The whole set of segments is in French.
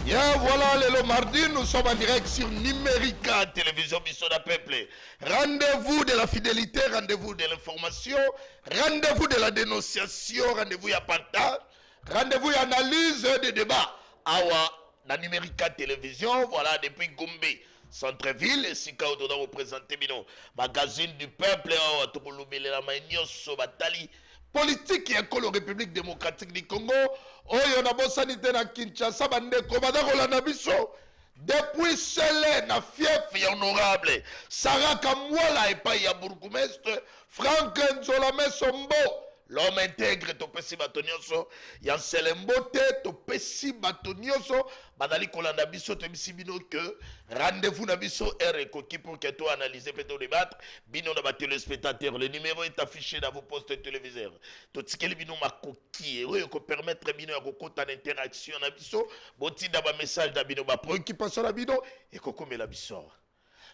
Yeah, voilà, le mardi, nous sommes en direct sur Numérica, télévision Mission d'un Peuple. Rendez-vous de la fidélité, rendez-vous de l'information, rendez-vous de la dénonciation, rendez-vous à partage, rendez-vous à analyse des débats. Awa, la Numérica télévision, voilà, depuis Gombe, centre-ville, et si quand on a représenté Bino, magazine du peuple, la Batali. Politique ya kolo République démocratique du Congo oyo na bosanité na Kinshasa bande komanda kolanda biso depuis celle na fief ya honorable Sarah Kamwala epai ya bourgmestre Frank Nzola Mesombo l'homme intègre topesi bato nyonso ya Selembote topesi bato nyonso badali kolanda biso tobisi bino que rendez-vous na biso RECOKI pour que toi analyser peut débattre bino na ba téléspectateurs. Le numéro est affiché dans vos postes téléviseurs totikeli bino makoki oyo ko permettre bino ya kokota na interaction na biso botinda ba message na bino ba préoccupation na bino et kokomela biso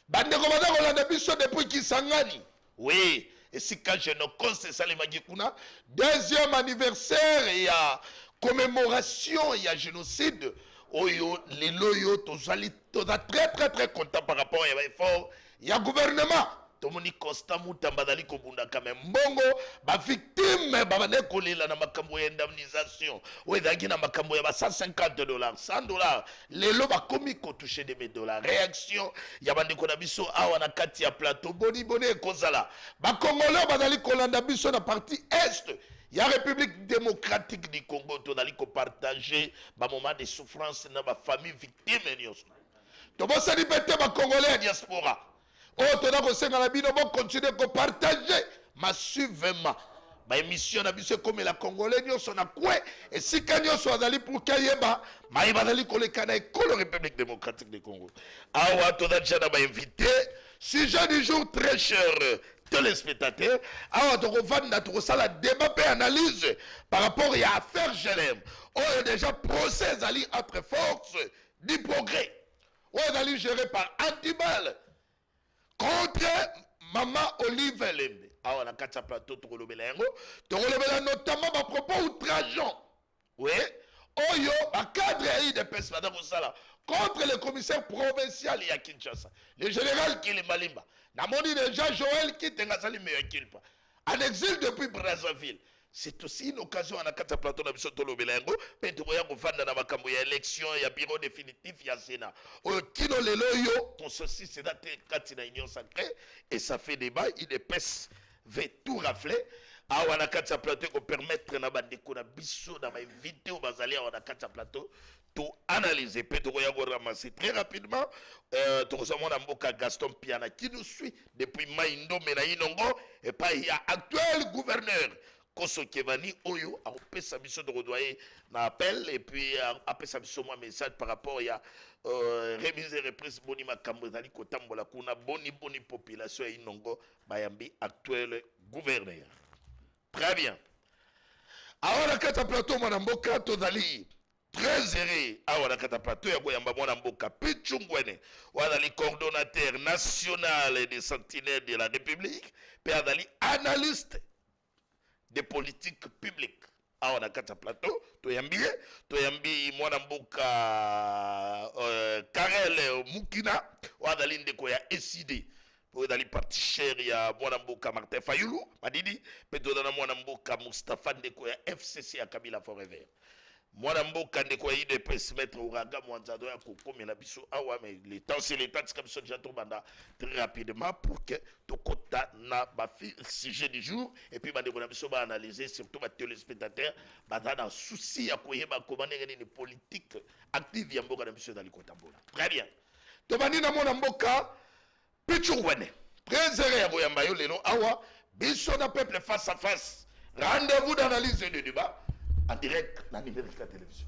bande komanda kolanda biso depuis Kisangani. Oui, et si quand je ne conseille ça les magikuna, deuxième anniversaire et à commémoration et à génocide, oyo les loyo tozali toza très content par rapport à l'effort, il y a gouvernement. Tomoni Costa Mutamba dali kobunda kame mbongo ba victime ba bane kolela na makambo ya indemnisation ou ezaki na makambo ya ba $150 $100 lelo ba komi ko toucher des dollars réaction ya bande ko na biso awa na kati ya plateau boni ekozala ba congolais bazali kolanda biso na partie est ya République démocratique du Congo tozali ko partager ba moment de souffrance na ba famille victime nyonso to bosali bete ba congolais ya diaspora. Oh, tu as continuer à partager massivement. Ma émission na biso comme la Congolais nous sont à quoi et si quand nous sommes allés pour Kayeba, ma ibadali ko le kana école République démocratique du Congo. Awa to da jana ba invité, sujet du jour très cher téléspectateurs. Awa to vanda to sala débat et analyse par rapport à affaire Jelem. Oh, déjà procès ali entre forces du progrès. Oh, ali géré par Antibal. Contre Maman Olive Lembe. Ah, on a quatre plateaux, tu notamment à propos outrageant. Oui. Oyo, à cadre de Pesmada Moussala. Contre le commissaire provincial à Kinshasa. Le général Kili Malimba. Namoni déjà Joël qui tengasali meilleur qu'il pas. En exil depuis Brazzaville. C'est aussi une occasion à la carte plateau de Bissotolo Belengo, Pentoya Bofanda na makambo ya élection, ya bureau définitif, ya Sénat. Kino Leloyo, ton ceci c'est daté Katina Union Sacrée, et ça fait débat, il épaisse, veut tout rafler. Ah, on a carte plateau pour permettre na bandeko na biso, na ma invité au Bazali, on a carte plateau, tout analyser. Pentoya go ramasser très rapidement. Tout mon amboka Gaston Piana qui nous suit depuis Maindo Menaïnongo, et pas il y a actuel gouverneur. Koso Kevani Oyo a repris sa mission de redoyer na appel et puis après sa mission moi message par rapport à remise et reprise boni makambo zali kotambola kuna boni population inongo bayambi actuel gouverneur. Très bien. Alors la kata plateau mwana mboka tozali très heureux awa la kata plateau ya boyamba mwana mboka Pichungwene wazali coordonnateur national des sentinelles de la République pe azali analyste des politiques publiques. Ah, on a quatre plateaux. Toyambi mwana mboka Karel Mukina. Wadali ndeko ya SID. Wadali parti cher ya mwana mboka Martin Fayulu. Madidi. Peto dana mwana mboka Mustafa ndeko ya FCC ya Kabila Forever. Mwana mboka ndeko ya IDPS maître Ouraga mwanzado ya kokome la biso awa mais le temps c'est le temps comme ça déjà banda très rapidement pour que to kota na ba sujet du jour et puis bande na biso ba analyser surtout ba téléspectateurs banda na souci ya koyeba comment ngeni politique active ya mboka na biso dans kotambola. Très bien. To bandi na mwana mboka Pichungwene. Très heureux ya boyamba yo lelo awa biso na peuple face à face. Rendez-vous d'analyse de débat. En direct na Numérica télévision.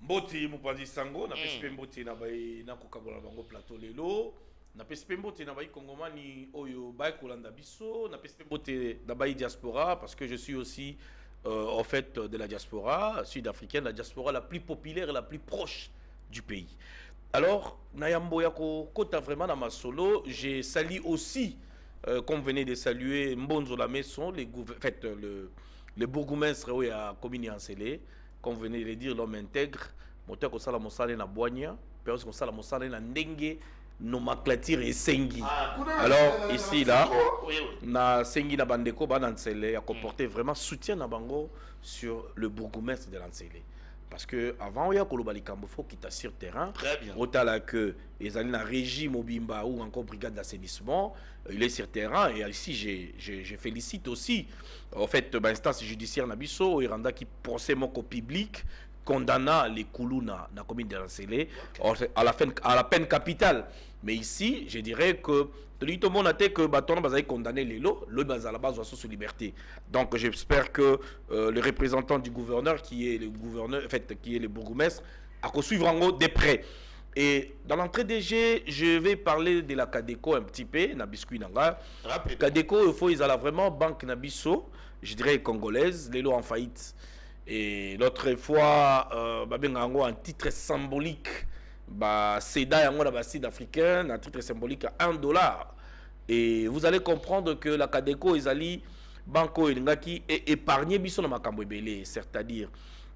Mboti mupanzi sango na PSP mboti na bay na kokabola bango plateau lelo na PSP mboti na bay kongomani oyo bay kolanda biso na PSP mboti na bay diaspora parce que je suis aussi en fait de la diaspora sud-africaine, la diaspora la plus populaire et la plus proche du pays. Alors Nayambo yako kota vraiment na masolo, j'ai sali aussi comme venez de saluer Mbonzo la Maison le bourgmestre oui, à Comini Ancélé, comme venez de le dire, l'homme intègre, moto ko sala mosala na boigna pe ko sala mosala na ndenge nomenclature et sengi. Alors ici là na sengi na bandeko ba Nansele a comporté vraiment soutien na bango sur le bourgmestre de Nansele. Parce que avant il y a Kolobali Kambofo qui était sur terrain. Autant que les alliés na régime Obimba ou encore brigade d'assainissement, il est sur terrain et ici je félicite aussi en fait l'instance judiciaire Nabiso Iranda qui procès moko public condamna les Koulou na commune de Nansele à la peine capitale. Mais ici, je dirais que tout le monde a été que Baton va condamner les lots, le bas à la base sous liberté. Donc j'espère que le représentant du gouverneur, qui est le gouverneur, en fait, qui est le bourgmestre, a qu'à suivre en haut de près. Et dans l'entrée des jeux, je vais parler de la Cadeco un petit peu, na biscuit nanga. Cadeco, il faut ils ont vraiment banque Nabiso, je dirais congolaise, les lots en faillite. Et l'autre fois, un titre symbolique. Seda yango na basi d'africain un titre symbolique à $1. Et vous allez comprendre que la Cadeco ezali banco elingaki et épargner biso na makambo ebele, c'est-à-dire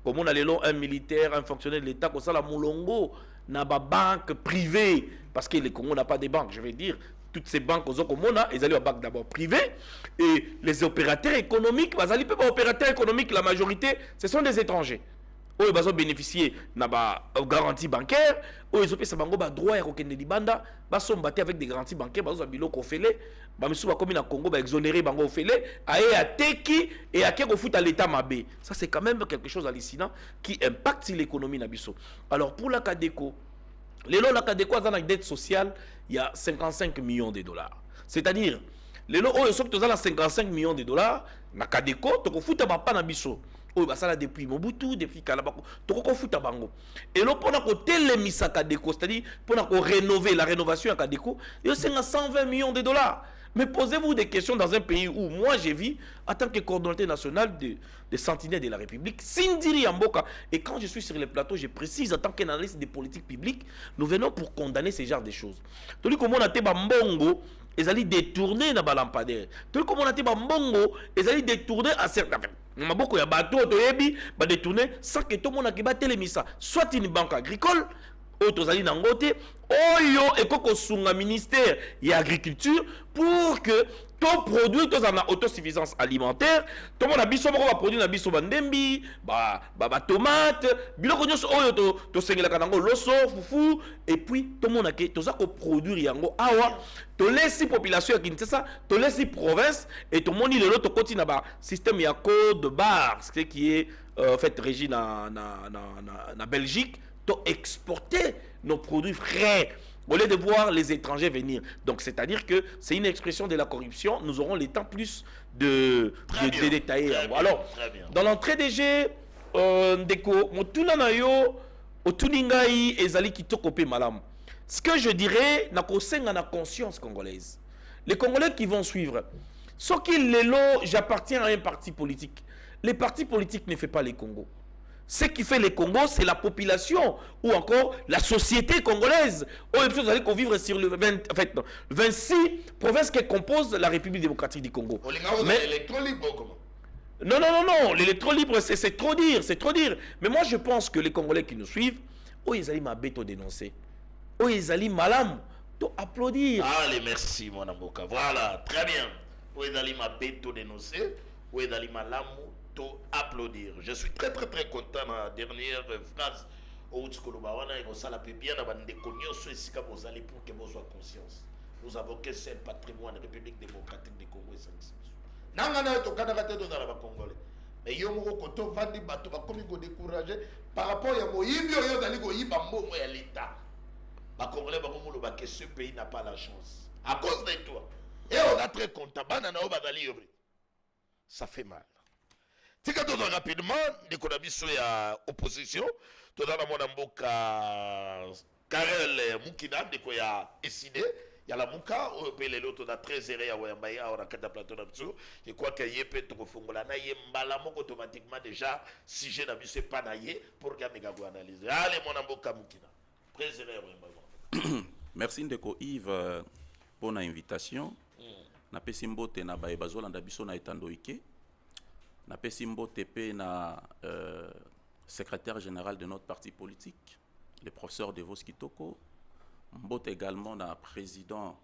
comme on a un militaire, un fonctionnaire de l'État comme ça la mulongo na ba banque privée parce que le Congo n'a pas de banque, je vais dire toutes ces banques aux Okomona, ils allaient aux banques d'abord privées et les opérateurs économiques, bazali pe ba opérateurs économiques la majorité ce sont des étrangers. Ils ont bénéficié de garantie bancaire, ils ont fait des droits à Libanda, ils sont battus avec des garanties bancaires, ils ont fait des ofélés, ils ont comme Congo, exonéré bango ofélé, à Teki et à Keko fout à l'état Mabé. Ça c'est quand même quelque chose hallucinant qui impacte l'économie Nabiso. Alors pour la Cadeco, la Cadeco a une dette sociale, il y a 55 millions de dollars. C'est-à-dire, les lots ils sont 55 millions de dollars, la Cadeco, tu fout à pas Nabiso. Oh, bah ça là depuis Mobutu, depuis Kalabako, tout le monde bango. Et là, pour qu'on télémisa Cadeco, c'est-à-dire pour qu'on rénover la rénovation à Cadeco, il y a 120 millions de dollars. Mais posez-vous des questions dans un pays où moi j'ai vu, en tant que coordonnateur national de sentinelles de la République, Sindiri Amboka. Et quand je suis sur les plateaux, je précise en tant qu'analyste des politiques publiques, nous venons pour condamner ce genre de choses. Tout comme on a été Mbongo, ils allaient détourner na balampadaire. Tout comme on a été Mbongo, ils allaient détourner à certains. Maboko ya bateau toyebi ba détourner sans que tout le monde a kiba télémisa soit une banque agricole autozali nangote oyo ekoko sunga ministère et agriculture pour que ton produit tous en autosuffisance alimentaire tout le monde a biso moko ba produit na biso bandembi ba tomate biloko nyonso oyo to sengela kanango loso fufu et puis tout le monde a ke toza ko produire yango awa to laisser population ya Kinshasa to laisser province et tout le monde le to continue ba système ya code barre ce qui est fait régi na Belgique to exporter nos produits frais au lieu de voir les étrangers venir. Donc, c'est-à-dire que c'est une expression de la corruption. Nous aurons le temps plus de détailler. Alors, dans l'entrée des jeux, Ndeko, Motuna Nayo, Otuningai, Ezali Kitokopé Malam. Ce que je dirais, n'a na conscience congolaise. Les Congolais qui vont suivre, ce qui les lots, j'appartiens à un parti politique. Les partis politiques ne font pas les Congos. Ce qui fait les Congos, c'est la population ou encore la société congolaise. Vous allez vivre sur le 26 provinces qui composent la République démocratique du Congo. Mais l'électron libre, comment? Non, l'électron libre, c'est trop dire, c'est trop dire. Mais moi, je pense que les Congolais qui nous suivent, ils allaient m'abéto dénoncer. Ils allaient malam, applaudir. Allez, merci, mon avocat. Voilà, très bien. Ils allaient m'abéto dénoncer, ils allaient malam. Applaudir. Je suis très content dans la dernière phrase où ça bien pour que vous soyez conscience. Nous avons que c'est le patrimoine de la République démocratique du Congo et ça. Mais yo moko koto vandi bato ba komi ko décourager par rapport ya moyibi yo dali ko yiba mbongo ya l'état. Ba Congolais ba komo lo ba que ce pays n'a pas la chance à cause de toi. Et on a très content bana na obadali yobre. Ça fait mal. Tika toza rapidement ndeko na biso ya opposition toza na mwana mboka Karel Mukina ndeko ya Eside ya la muka o pele loto na 13h ya wayamba ya on a kata plateau na biso je crois que yepe to kofungola na ye mbala moko automatiquement déjà sujet na biso pas na ye pour que mega go analyse allez mwana mboka Mukina 13h ya wayamba. Merci ndeko Yves pour l'invitation. Na pesi mbote na baye bazolanda biso na etandoike. Na pesi mbote pe na secrétaire général de notre parti politique, le professeur Devos Kitoko. Mbot également le président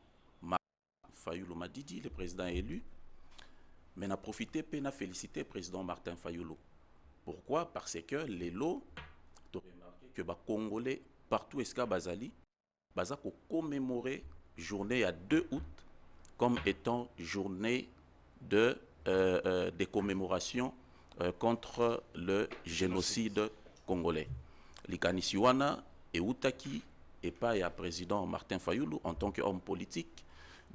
Fayoulou Madidi, le président élu. Mais n'a profité pour féliciter le président Martin Fayoulou. Pourquoi? Parce que les lots, tu as remarqué que les Congolais, partout où Bazali, Baza ko commémorer journée à 2 août comme étant journée des commémorations contre le génocide congolais. Likanisiwana et Outaki et pas à président Martin Fayoulou en tant qu'homme politique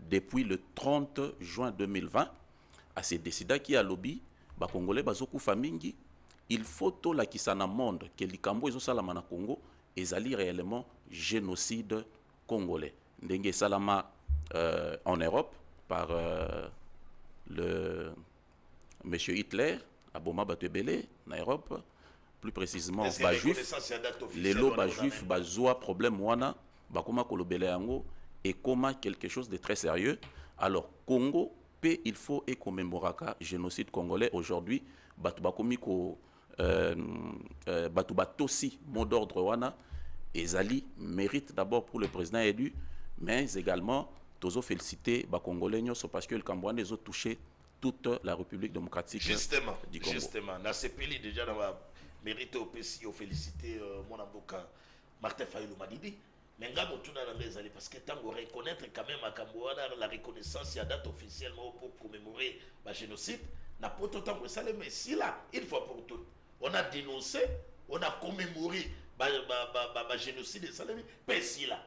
depuis le 30 juin 2020 à se décider qui a lobby ba congolais bazoku famingi il faut tout la kisana monde que likambo ezo salama na Congo ezali réellement génocide congolais ndenge salama en Europe par le monsieur Hitler à Boma Batebele en Europe plus précisément ba juif les lots ba juif bazoa problème wana bakoma kolobele yango et comment quelque chose de très sérieux. Alors Congo il faut et commémoraka génocide congolais aujourd'hui batubakomiko batubatosi mot d'ordre wana ezali mérite d'abord pour le président élu mais également tozo féliciter ba congolais nyonso parce que le Cambouane les a touché toute la République démocratique du Congo. Justement, na sepeli déjà dans la mérite au PC au féliciter mon avocat Martin Fayoulou Madidi. Mais parce que tant qu'on reconnaître quand même à Cambouana la reconnaissance, il y a date officiellement pour commémorer le génocide, n'a pas autant que ça, mais si là, une fois pour toutes, on a dénoncé, on a commémoré le génocide de Salemi, mais si là,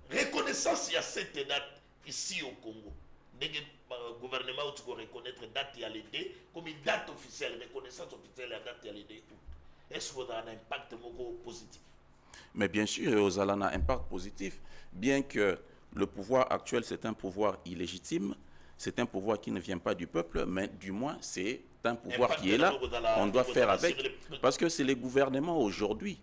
reconnaissance, il y a cette date ici au Congo. Le gouvernement doit reconnaître date il y a l'idée, comme une date officielle, reconnaissance officielle, la date il y a l'idée. Est-ce qu'il y a un impact positif? Mais bien sûr, aux a un impact positif, bien que le pouvoir actuel, c'est un pouvoir illégitime, c'est un pouvoir qui ne vient pas du peuple, mais du moins, c'est un pouvoir qui est là, on doit faire avec, parce que c'est les gouvernements aujourd'hui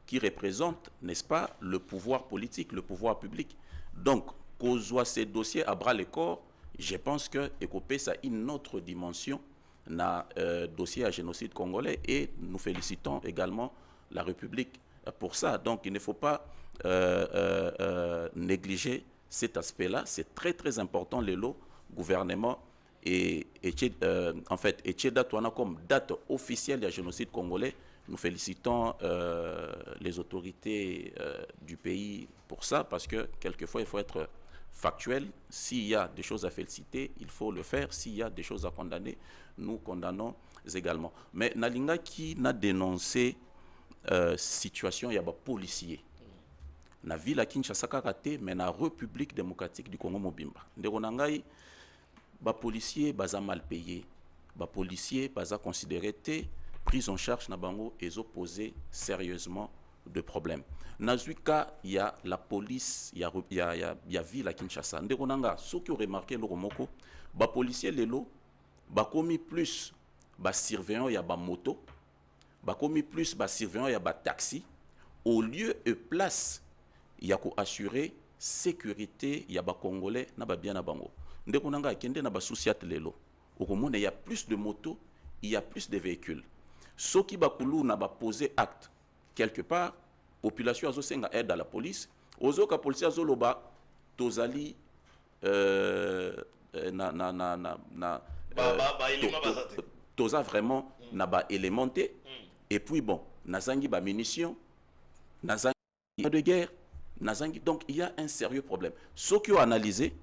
qui représentent, n'est-ce pas, le pouvoir politique, le pouvoir public. Donc, qu'on soit ces dossiers à bras le corps, je pense que ECOPE, ça a une autre dimension dans le dossier à génocide congolais, et nous félicitons également la République pour ça. Donc il ne faut pas négliger cet aspect-là. C'est très très important, les lots, gouvernement et en fait, et date comme date officielle du génocide congolais. Nous félicitons les autorités du pays pour ça, parce que quelquefois il faut être factuel. S'il y a des choses à féliciter, il faut le faire. S'il y a des choses à condamner, nous condamnons également. Mais Nalinga qui n'a dénoncé situation, il y a des policiers. Na ville à Kinshasa kate, mais na République démocratique du Congo Mobimba. Ndegonangai, ba policiers baza mal payés, ba policiers baza considérés prise en charge na bango et opposé sérieusement de problèmes. Nazuika, il y a la police, il y a ville à Kinshasa. Ndegonanga, ceux qui ont remarqué le romoko, ba policiers lelo, ba commis plus, ba surveillant il y a ba moto. Bah comme plus bah surveillant il y a bah taxi au lieu et place il y a qu'à assurer sécurité il y a bah congolais na bah bien na bango ndeko nanga kende na ba souciat lelo au monde il y a plus de motos il y a plus de véhicules ceux qui bah koulou na bah poser acte quelque part population azo senga aide à la police ozo ka police azo loba tozali toza vraiment na ba élémenté. Et puis bon, nazangi ba munitions, nazangi de guerre, nazangi. Donc il y a un sérieux problème. Ceux qui ont analysé,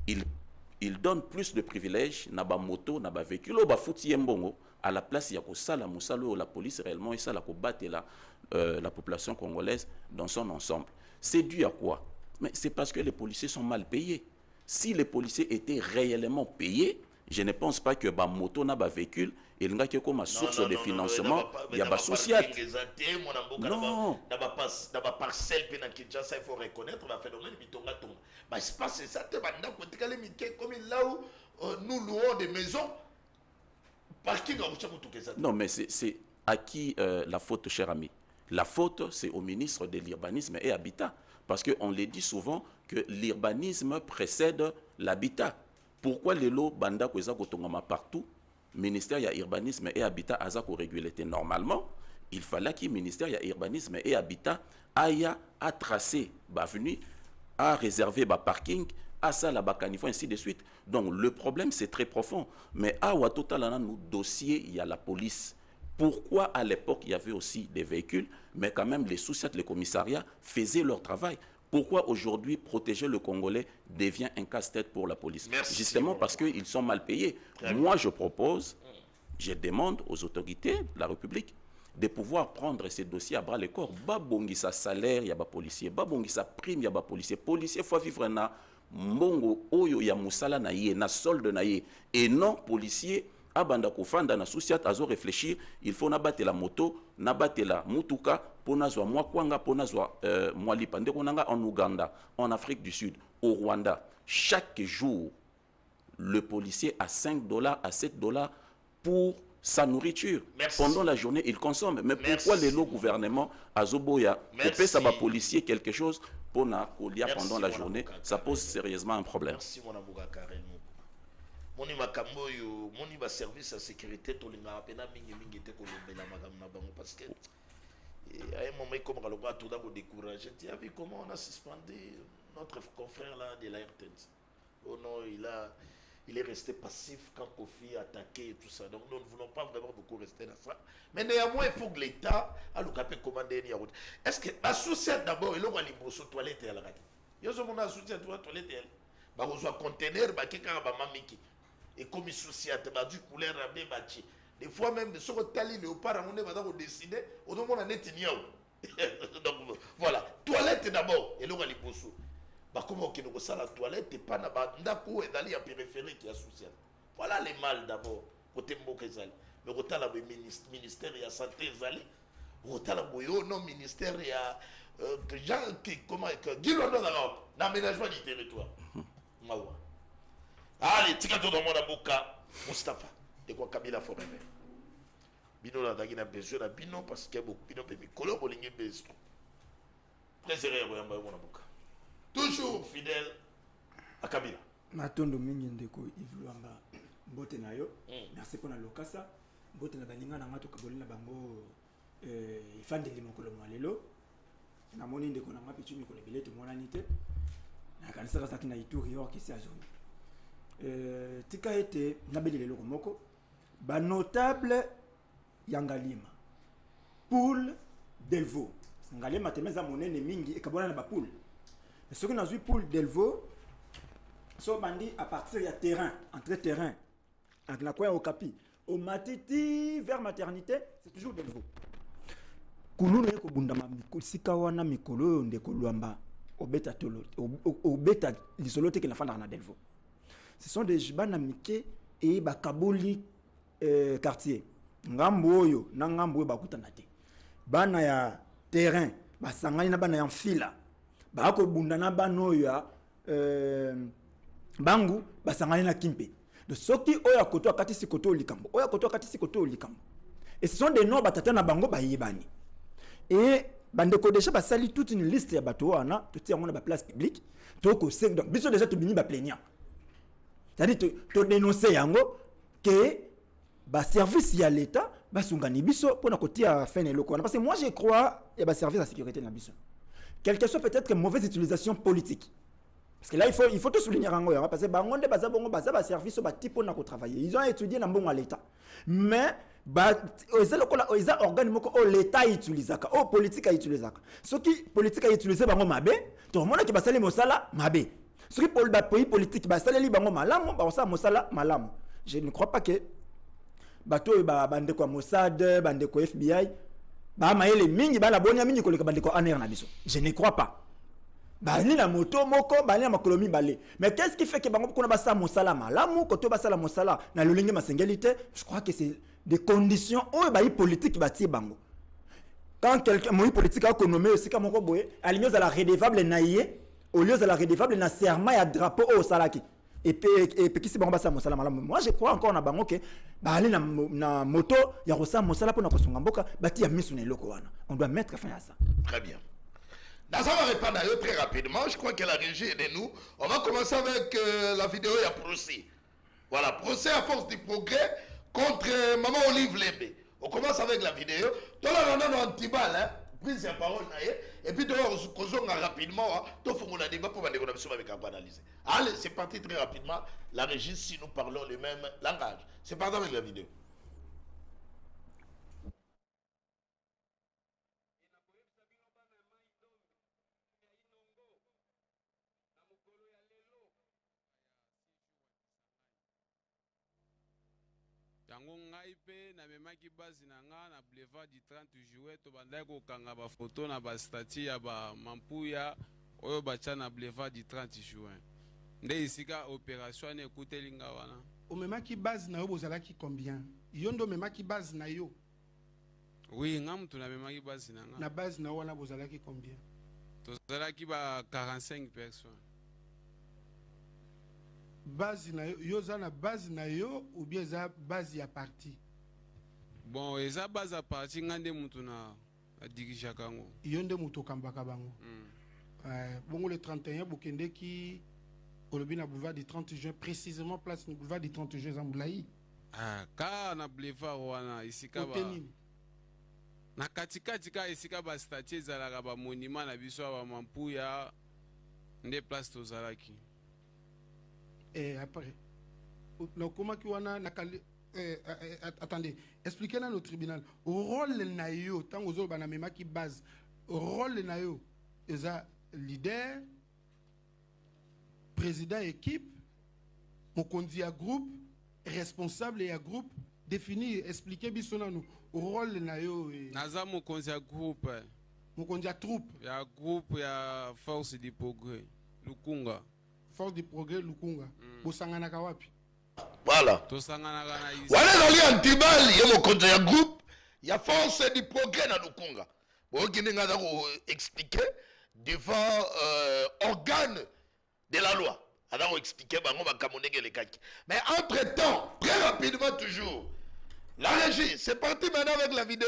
ils donnent plus de privilèges na ba moto, na ba véhicule, ba fouti mbongo à la place il y a ko sala musalo la police réellement et ça la ko battre la population congolaise dans son ensemble. C'est dû à quoi? Mais c'est parce que les policiers sont mal payés. Si les policiers étaient réellement payés, je ne pense pas que ba moto na ba véhicule et le gars qui est comme source de financement il y a ba social. Non. Dans ma parcelle puis dans Kinshasa il faut reconnaître le phénomène bitonga tonga. Bah c'est pas ça te banda côté kale mike comme là où nous louons des maisons parking à Mouchamoutoukezat. Non mais c'est à qui la faute, cher ami? La faute c'est au ministre de l'urbanisme et habitat, parce que on le dit souvent que l'urbanisme précède l'habitat. Pourquoi les lots banda kweza kotongama partout? Ministère ya urbanisme et habitat azako régulé normalement il fallait que le ministère de l'urbanisme et habitat aille à tracer l'avenue, à réserver le parking, à ça la bacanifo, ainsi de suite. Donc le problème c'est très profond. Mais à Ouatotal, nous dossier, il y a la police. Pourquoi à l'époque il y avait aussi des véhicules, mais quand même les sous-chefs, les commissariats faisaient leur travail. Pourquoi aujourd'hui protéger le Congolais devient un casse-tête pour la police? Merci. Justement parce qu'ils sont mal payés. Moi je propose, je demande aux autorités de la République de pouvoir prendre ces dossiers à bras le corps. Babongi sa salaire, il y a des policiers. Babongi sa prime, il y a des policiers. Policiers, il faut vivre na mbongo oyo ya musala na ye, na solde na ye. Et non, policiers, abanda kofanda na souciat, azo réfléchir, il faut nabattre la moto, nabattre la mutuka, pour nazwa mwa kwanga, pour nazwa mwa lipande, en Ouganda, en Afrique du Sud, au Rwanda. Chaque jour, le policier a $5, à $7 pour sa nourriture. Merci. Pendant la journée, il consomme. Mais pourquoi les lots gouvernement à Zoboya, peut ça va policier quelque chose pour na kolia pendant la journée, ça pose sérieusement un problème. Merci mon amour Karen. Moni makambo yo, moni ba service à sécurité to linga pena mingi te ko lombela makambo na bango parce que à un moment comme on va tout d'abord décourager. Tu as vu comment on a suspendu notre confrère là de la RTNC. Oh non, il est resté passif quand Kofi a attaqué et tout ça. Donc nous ne voulons pas vraiment beaucoup rester dans ça. Mais néanmoins, il faut que l'État a le capé commander une route. Est-ce que associé d'abord, il a les brosses toilettes et la radio. Il y a mon associé toilette et bah on soit conteneur, bah quelqu'un va mamiki. Et comme il soucie à te du couleur à bien bâti. Des fois même de ce que tali léopard on est va décider, on demande à Netanyahu. Donc voilà, toilette d'abord et là les brosses. Bah comment que nous ça la toilette et pas na ndako et d'aller à périphérie qui est social. Voilà les mal d'abord côté Mbokezali. Mais côté la ministère de la santé zali, côté la boyo non ministère ya que gens qui comment que Gilondo dans l'aménagement du territoire. Mawa. Allez, tika to dans mon aboka Mustafa de quoi Kabila Forever. Bino la dagina besoin na bino parce que beaucoup bino pe mikolo bolingi besoin. Préserver yamba mon aboka. Toujours fidèle à Kabila. Matondo mingi ndeko Yves Luamba mbote na yo. Merci pour la lokasa. Mbote na balinga na ngato kaboli na bango ifandeli mokolo mwalelo. Na moni ndeko na ngapi mikolo bilete monani te. Na kanisa ka sakina ituri yo kisi azoni. Tika ete na belele loko moko ba notable yangalima. Poule Delvaux. Ngalema temeza monene mingi ekabona na ba poule. Ce que nous avons pour Delvaux, so bandi à partir du terrain, entre terrain, avec la coin au capi, au matiti vers maternité, c'est toujours Delvaux. Kounou ne ko bundama sika wana mikolo ndeko Luamba obeta tolo obeta lisolote ke na fanda na Delvaux. Ce sont des bana mike et bakaboli quartier. Ngambo oyo na ngambo bakutana te. Bana ya terrain, basangani na bana ya fila. Bako bundana bano ya bangu basangani na kimpe. De soki oya koto akati sikoto likambo. Oya koto akati sikoto likambo. Et ce sont des noms batata na bango bayebani. Et bandeko déjà basali toute une liste ya bato wana, tout ya mona ba place publique, to ko seng donc biso déjà to bini ba plaignant. C'est-à-dire to dénoncer yango que ba service ya l'état basungani biso pona kotia fin eloko. Parce que moi je crois et ba service à sécurité na biso. Quelle que soit peut-être une mauvaise utilisation politique. Parce que là, il faut tout souligner. Parce que Bangonde, Baza, service, type on a travaillé. Ils ont étudié dans bon à l'État. Mais, ils ont organes que l'État utilise, que politique a utilisé. Ce qui politique a utilisé, Bango Mabé, tout le monde qui va saler Mosala, Mabé. Ce qui politique, Basaleli Bango Malam, Mosala, Malam. Je ne crois pas que Bato, Bandeko Mossad, Bandeko FBI, les mingi ba la bonia mingi koleka bandeko aner na biso. Je ne crois pas. Bani na moto moko bani na makolomi balé. Mais qu'est-ce qui fait que bango kona ba sa mosala malamu koto ba sala mosala na lolenge masengelité? Je crois que c'est des conditions où ba politique ba ti bango. Quand quelqu'un moi politique a économie aussi comme moko boye, aligné à la redevable naïe au lieu de la redevable na serment ya drapeau au salaki. Et puis qui c'est bango ba sa mosala malamu. Moi je crois encore na bango que bali na moto ya kosa mosala pona kosunga mboka bati ya misu na eloko wana. On doit mettre fin à ça. Très bien. Dans ça va répondre à eux très rapidement. Je crois que la régie est de nous. On va commencer avec la vidéo il y a procès. Voilà, procès à force du progrès contre Maman Olive Lembe. On commence avec la vidéo. Tout là, non, anti-balle, hein. Prise de parole, et puis tu vas rapidement, tu vas débat pour analyser. Allez, c'est parti très rapidement. La régie, si nous parlons le même langage. C'est parti avec la vidéo. yango ngai pe na memaki base na nga na boulevard du 30 juillet to bandaki kokanga ba photo na ba statue ya ba mampuya oyo batia na boulevard du 30 juin nde isika opération na ekuteli nga wana omemaki base na yo bozalaki combien yo ndo omemaki base na yo oui nga mutu na memaki base na nga na base na yo wana bozalaki combien tozalaki ba 45 personnes base na yo za na base na yo ou bien za base ya parti bon eza base ya parti nga nde mutu na dirige kango yo nde mutu okambaka bango bongo le 31 bokendeki olobi na boulevard du 30 juin précisément place na boulevard du 30 juin za Mbulayi ka na boulevard wana isika ba na katikati ka isika ba statue ezalaka ba monument na biso ba mampuya nde place tozalaki. Et après, comment attendez, expliquez-nous au tribunal. Rôle naïo, tant aux autres, banamema qui base. Rôle naïo, ils ont leader, président équipe, mon conduit à groupe, responsable et à groupe, défini, expliquez bien nous. Rôle naïo. Naza mon conduit à groupe. Mon conduit à troupe. Il y a groupe, il y a force du progrès. Lukunga. Force du progrès Lukunga. Bosangana kawapi. Voilà. Tosangana kana ici. Voilà dans les antibal, il y a mon compte ya groupe, il y a force du progrès dans Lukunga. Bon, qui n'est pas expliqué devant organe de la loi. Alors expliquer mais entre-temps, très rapidement toujours, la régie, c'est parti maintenant avec la vidéo,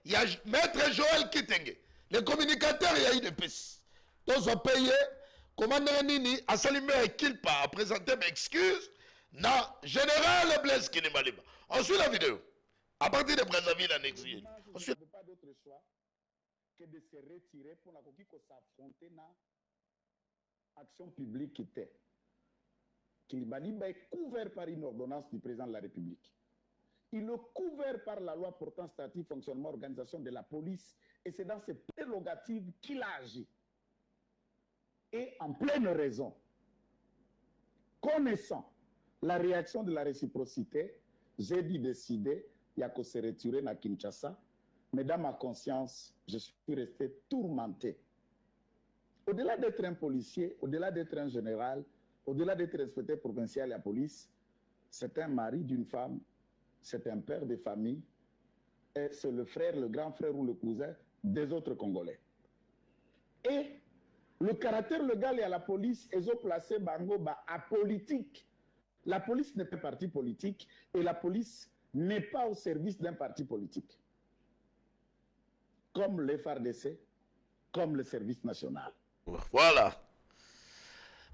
il y a Maître Joël Kitenge, le communicateur, il y a eu des pistes. Tous ont payé. Commandant Nini a salué Kilpa a présenté mes excuses. Na général Blaise Kilimaliba. On suit la vidéo. À partir de Brazzaville en exil. On suit. Pas d'autre choix que de se retirer pour la s'affronter dans l'action publique qui était. Kilimaliba est couvert par une ordonnance du président de la République. Il est couvert par la loi portant statut, fonctionnement, organisation de la police. Et c'est dans ces prérogatives qu'il a agi. Et en pleine raison, connaissant la réaction de la réciprocité, j'ai dû décider, il y a qu'à se retirer à Kinshasa, mais dans ma conscience, je suis resté tourmenté. Au-delà d'être un policier, au-delà d'être un général, au-delà d'être inspecteur provincial de la police, c'est un mari d'une femme, c'est un père de famille, et c'est le frère, le grand frère ou le cousin des autres Congolais. Et le caractère légal et à la police, ils ont placé Bango à politique. La police n'est pas parti politique et la police n'est pas au service d'un parti politique. Comme le FARDC, comme le service national. Voilà.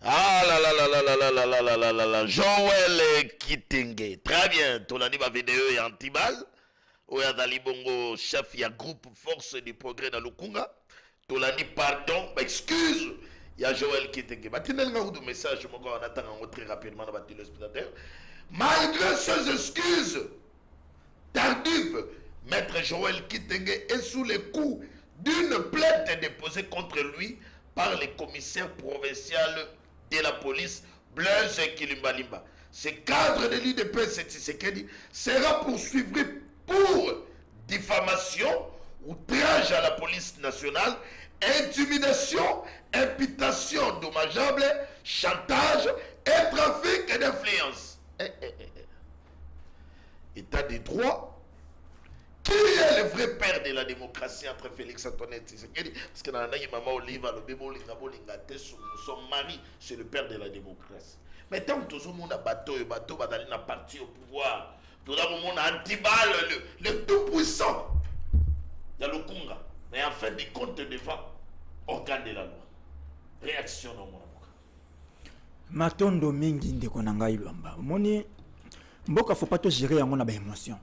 Ah là là là là là là là là là là là. Joël Kitenge. Très bien. Tu l'as dit, ma vidéo est anti-bal. Oya Dali Bongo, chef, il y a groupe Force du Progrès dans Lukunga. Tu l'as dit, pardon, excuse. Il y a Joël Kitenge. Matinel nga ou message, mon gars, on attend très rapidement dans le spectateur. Malgré ces excuses tardives, Maître Joël Kitenge est sous les coups d'une plainte déposée contre lui par le commissaire provincial de la police, Blaise Kilimbalimba. Ce cadre de l'IDP Tshisekedi sera poursuivi pour diffamation, outrage à la police nationale, intimidation, imputation dommageable, chantage et trafic d'influence. État de droit. Qui est le vrai père de la démocratie entre Félix Antoine Tshisekedi? Parce que dans la maman Oliva, le bébé son mari, c'est le père de la démocratie. Mais tant que tout le monde a bateau, a parti au pouvoir, tout le monde a Antibal, le tout-puissant, dans le Conga. Mais en fait, des comptes devant organe de la loi. Réaction dans mon avocat. Matondo mingi ndeko na ngai lwamba. Moni mboka faut pas te gérer yango na ba émotion.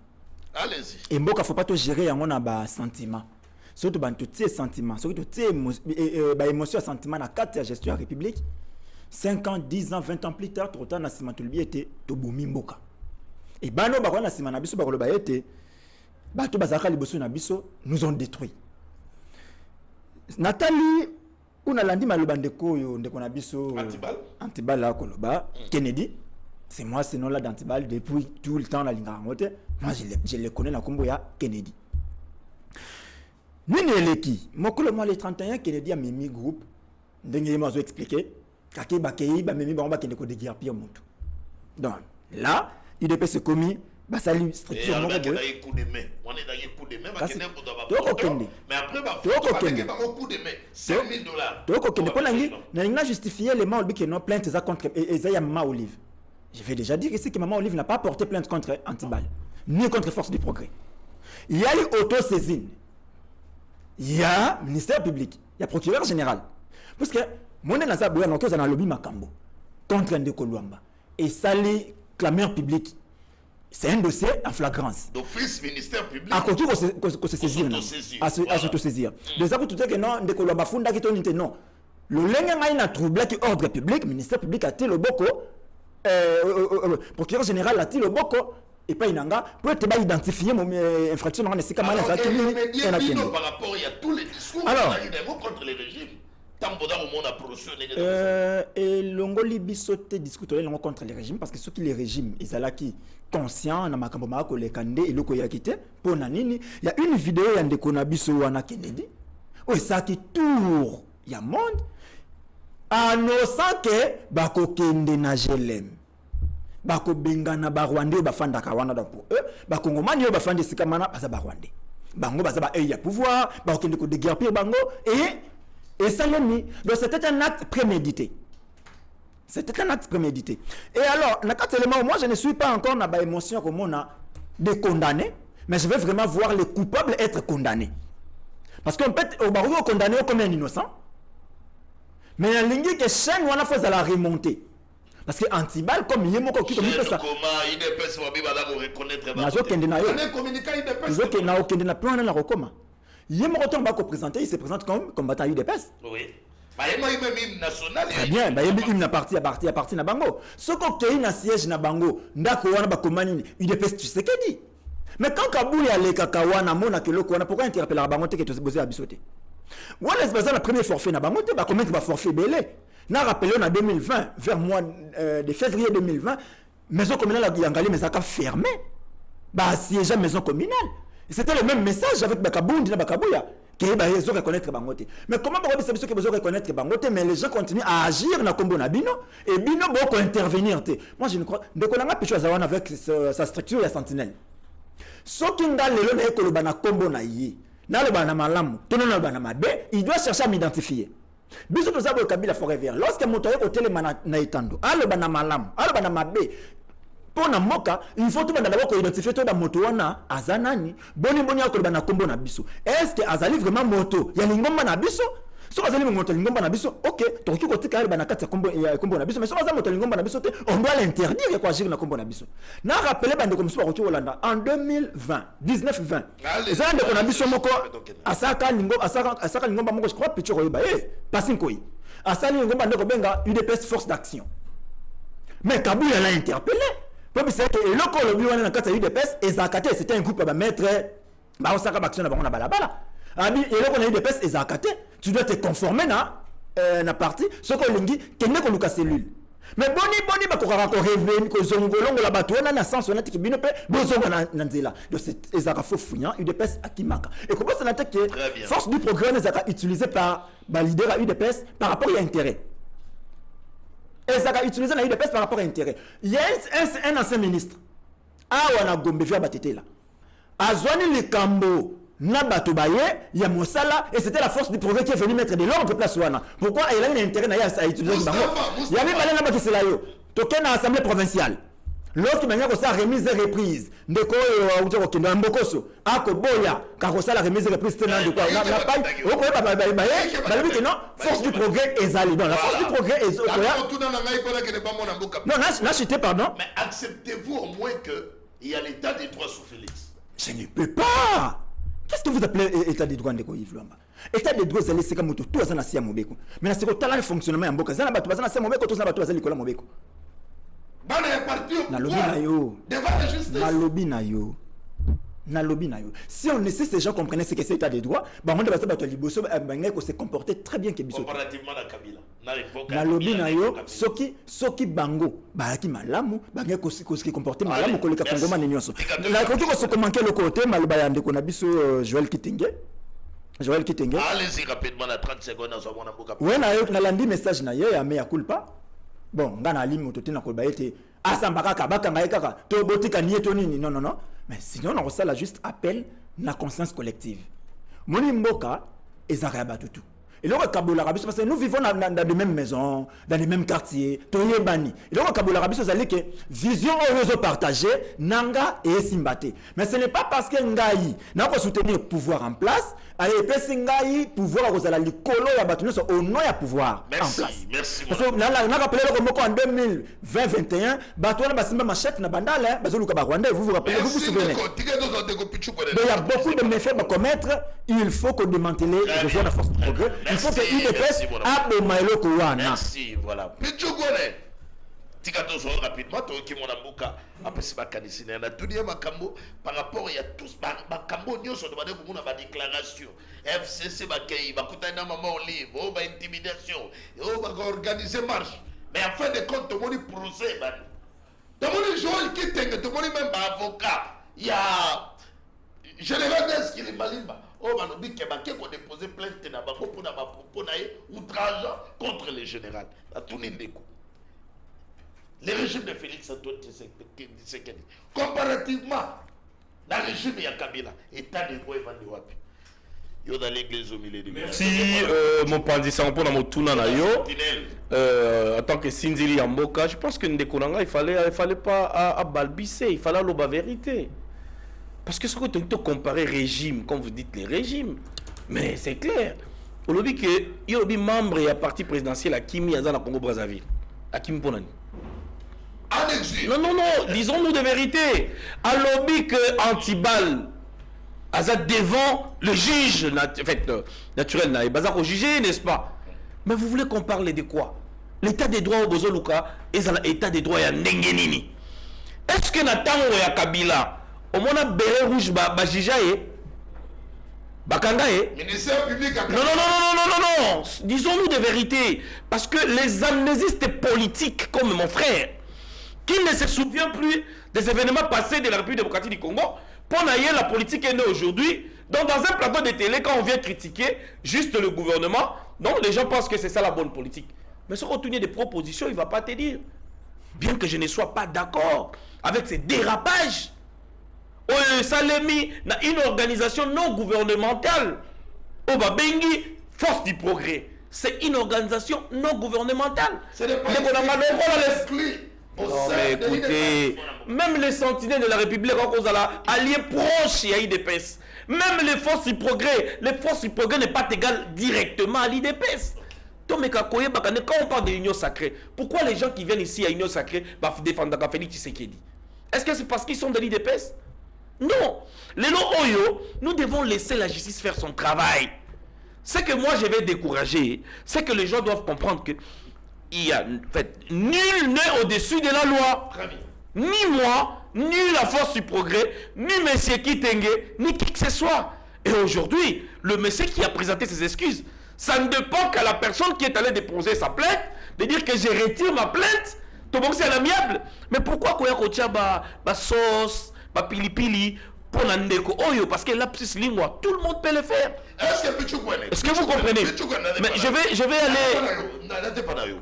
Allez-y. Et mboka faut pas to gérer yango na ba sentiment. Surtout ban tout ces sentiments, surtout tout ces ba émotion sentiment na carte de gestion de la République. 5 ans, 10 ans, 20 ans plus tard, tout temps na sima to était to bomi mboka. Et bano ba na sima na biso ba ko ba été ba to bazaka liboso na biso nous ont détruit. Nathalie on a lundi maloba ndeko yo ndeko na biso Antibal la koloba Kennedy. C'est moi ce nom là d'Antibal depuis tout le temps la linga mote. Moi je le connais na kombo ya Kennedy. Nini eleki mokolo mo le 31 Kennedy a mimi groupe ndenge mo zo expliquer kake bakei ba mimi ba kende ko de guerre pire montu. Donc là il devait se commis bah ça lui structure mon coup de main on est dans coup de main ba kende ko mais après ba coup de main $5,000 donc ok pour n'a justifié les mains que non plainte ça contre Esaïa Mama Olive. Je vais déjà dire ici que Maman Olive n'a pas porté plainte contre Antibal ni contre Force du Progrès. Il y a eu auto-saisine. Il y a ministère public, il y a procureur général. Parce que mon nasa boya non que ça na lobby Makambo contre Ndeko Luamba et ça les clameurs publics. C'est un dossier en flagrance. D'office ministère public. À côté que se saisir à s'auto-saisir. De ça pour tout dire que non Ndeko Luamba funda qui tonite non. Le lenga ngai na trouble qui ordre public, ministère public a tel boko procureur général a tel boko et pas inanga pour être identifier mon infraction dans les cas mal ça par rapport il y a tous les discours contre les régimes tant que au monde a procédé et longoli bisote discuter contre les régimes parce que ceux qui les régimes ils sont qui conscient na makambo ma ko les kande et loko ya kité pour nanini il y a une vidéo ya ndeko na biso wana Kennedy oh ça qui tour il y a monde annonçant que bako kende na gelem bako bengana ba Rwanda ba fanda ka wana donc eux ba kongomani yo ba fanda sika mana ba ba Rwanda bango ba ba ya pouvoir ba kende ko de guerre pire bango et ça l'ennemi donc c'était un acte prémédité. C'était un acte prémédité. Et alors na quatre éléments moi je ne suis pas encore na ba émotion comme on a de condamner mais je veux vraiment voir les coupables être condamnés. Parce qu'on peut au barreau condamner comme un innocent. Mais la ligne que chaîne on a fait à la remonter. Parce que Antibal comme il est moko qui comme ça. Comment il dépêche wa biba la reconnaître ba. Nazo kende na yo. On est communiquant il dépêche. Nazo kende na kende na plan na rekoma. Il est moko tomba ko présenter, il se présente comme combattant UDPS. Oui. Bah il m'a même national. Très bien, bah il na parti na bango. Ce ko kei na siège na bango, ndako wana ba komani UDPS tu sais que dit. Mais quand Kabouli a les kakawana mona que loko wana pourquoi interpeller la bango te que tu bosser à bisoter. Voilà c'est la première forfait na bango te ba commettre ba forfait belé. Na rappelé en 2020 vers mois de février 2020 maison communale à Yangali mais ça a fermé. Bah siège maison communale. C'était le même message avec Bakabundi na Bakabuya que bah ils ont reconnaître bangote. Mais comment vous savez que vous reconnaître bangote mais les gens continuent à agir na kombo na bino et bino boko intervenir te. Moi je ne crois de kolanga picho zawana avec sa structure ya sentinelle. Soki nda lelo na ekoloba na kombo na yi. Na le bana malamu, tono na bana mabe, il doit chercher à m'identifier. Biso to zabo kabila forever. Lorsque moto yeko telema na itando, alo bana malamu, alo bana mabe. Pour na moka, il faut tout d'abord ko identifier to da moto wana azanani, boni akoloba na kombo na biso. Est-ce que azali vraiment moto ya lingomba na biso? So azali moto lingomba na biso, OK, to ki ko tika bana kati ya kombo na biso, mais so azali moto lingomba na biso te, on doit l'interdire ko agir na kombo na biso. Na rappeler bande comme so ko Holanda en 2020, 19-20. Ça ndeko na biso moko asaka lingomba moko je crois picho ko yeba pasinkoi. Asali lingomba ndeko benga UDPS force d'action. Mais Kabila l'a interpellé. Comme c'est que le col le wana na kati ya UDPS ezakate c'était un groupe ba maître ba osaka action na bango na balabala. Abi et le col na UDPS ezakate tu dois te conformer na parti ce que lingi kende ko luka cellule. Mais boni ba ko ko revenir ko zongolongo la bato na sens on a tiki bino pe bozongo na nzela. Donc c'est ezaka faux fouillant UDPS akimaka. Et comment ça n'attaque que force du progrès ezaka utilisé par ba leader à UDPS par rapport à intérêt. Et ça a utilisé la UDPS par rapport à intérêt. Il y a un ancien ministre. Awana Gombe via Batete là. Azwani le Kambo na Batobaye, il y a Moussala et c'était la force du progrès qui est venue mettre de l'ordre place wana. Pourquoi il a un intérêt à utiliser le bango? Il y avait pas là qui c'est là yo. Token à l'Assemblée provinciale. Lorsqu'il m'a dit ça remise et reprise, ndeko audio ko kendo mbokoso, ako boya, ka ko ça la remise et reprise tenant de quoi na paille, o ko ba que non, force du progrès ezali. Donc la force du progrès est non, là cité pardon. Mais acceptez-vous au moins que il y a l'état des droits sous Félix. Je ne peux pas. Qu'est-ce que vous appelez état de droit de Yves Luamba? État de droit, c'est comme tout ça na sia mobeko. Mais c'est que le fonctionnement en boka, ça na bato na sia mobeko, tout ça bato bazali kola mobeko. Bana ya parti au Na lobby na yo. devant la justice. Na lobby na yo. Na lobby na yo. Si on essaie ces gens comprennent ce que c'est état de droit, bah on doit bato liboso bangé ko se comporter très bien que biso. Comparativement à Kabila. Na lobby na yo, soki bango, ba ki malamu, bangé ko se comporter malamu ko le kongoma ni nyonso. Na ko ko se commenter le côté maloba ya ndeko na biso Joël Kitenge. Joël Kitenge. Allez-y rapidement à 30 secondes dans mon amboka. Ouais na landi message na ye ya mea culpa. Bon, ngana ali motote na kolba ete asambaka kabaka ngai kaka to botika nieto nini non. Mais sinon on reçoit juste appel na conscience collective. Moni mboka ezaka batutu. Et là, parce que nous vivons dans les mêmes maisons, dans les mêmes quartiers, Toyebani. Et là, que vision au réseau partagé, Nanga et Simbate. Mais ce n'est pas parce que Ngaï n'a pas soutenu le pouvoir en place, allez, Ngaï, pouvoir aux ala likolo ya batunu au nom ya pouvoir en place. Merci. Parce que là, on a rappelé le Romoko en 2020-21, Batouana Basimba Machette na bandale, Bazoluka Barwanda, vous vous rappelez, vous vous souvenez. Il y a beaucoup de méfaits à commettre, il faut qu'on démantèle les gens de force de progrès. Il faut que l'IDPS abomaelo kowana. Merci, voilà. Pichugone. Tikatozo rapidement, toi qui mon ambuka, après c'est ma canicine, on a tout dit makambo par rapport il y a tous makambo nous sont demandé pour ma déclaration. FCC bakay, bakuta na maman livre, oh ba intimidation, oh ba organiser marche. Mais en fin de compte, tout le monde procès ban. Tout le monde Joël qui t'ingue, tout le monde même avocat. Il y a général d'Eskiri Malimba. Oh, Manobi Kebake qui a déposé plainte na bango pour na propos na outrage contre le général. À tout n'indéco. Le régime de Félix Antoine Tshisekedi, comparativement dans le régime de Kabila, état de droit et wapi. Yo dans l'église au milieu de Merci mon pandi Sampo na motuna na yo. En tant que Sinzili Amboka, je pense que Ndekonanga il fallait pas à balbisser, il fallait la vérité. Parce que ce que tu as comparé régime, comme vous dites les régimes, mais c'est clair. Au lobby que il y a un membre et un parti présidentiel à Kimi Azana Congo Brazzaville. À Kimi Ponani. Non, disons-nous de vérité. À lobby que Antibal Azad devant le juge naturel n'a pas au juger, n'est-ce pas? Mais vous voulez qu'on parle de quoi? L'état des droits au Bozoluka et l'état des droits à Nengenini. Est-ce que Nathan ou ya Kabila au moins béret rouge bajijaye bakangaye ministère public non, disons-nous de vérité, parce que les amnésistes politiques comme mon frère qui ne se souvient plus des événements passés de la République démocratique du Congo, pour naïe la politique est née aujourd'hui. Donc dans un plateau de télé, quand on vient critiquer juste le gouvernement, donc les gens pensent que c'est ça la bonne politique. Mais si on continue des propositions, il ne va pas te dire, bien que je ne sois pas d'accord avec ces dérapages. Salemi na une organisation non gouvernementale. Obabengi Force du Progrès. C'est une organisation non gouvernementale. C'est des non, mais écoutez, même les sentinelles de la République, alliés proches à l'IDPS, même les forces du progrès n'est pas égales directement à l'IDPS. Quand on parle de l'union sacrée, pourquoi les gens qui viennent ici à l'union sacrée défendent Félix Tshisekedi? Est-ce que c'est parce qu'ils sont de l'IDPS? Non. Les Oyo, nous devons laisser la justice faire son travail. Ce que moi je vais décourager, c'est que les gens doivent comprendre que il y a, en fait, nul n'est au-dessus de la loi. Ni moi, ni la force du progrès, ni M. Kitenge, ni qui que ce soit. Et aujourd'hui, le monsieur qui a présenté ses excuses, ça ne dépend qu'à la personne qui est allée déposer sa plainte, de dire que je retire ma plainte, tout le monde c'est à l'amiable. Mais pourquoi qu'on a ba sauce, ba pili-pili, pour Nandeko Oyo, parce que lapsus lingua, tout le monde peut le faire. Est-ce que vous comprenez? Mais je vais aller...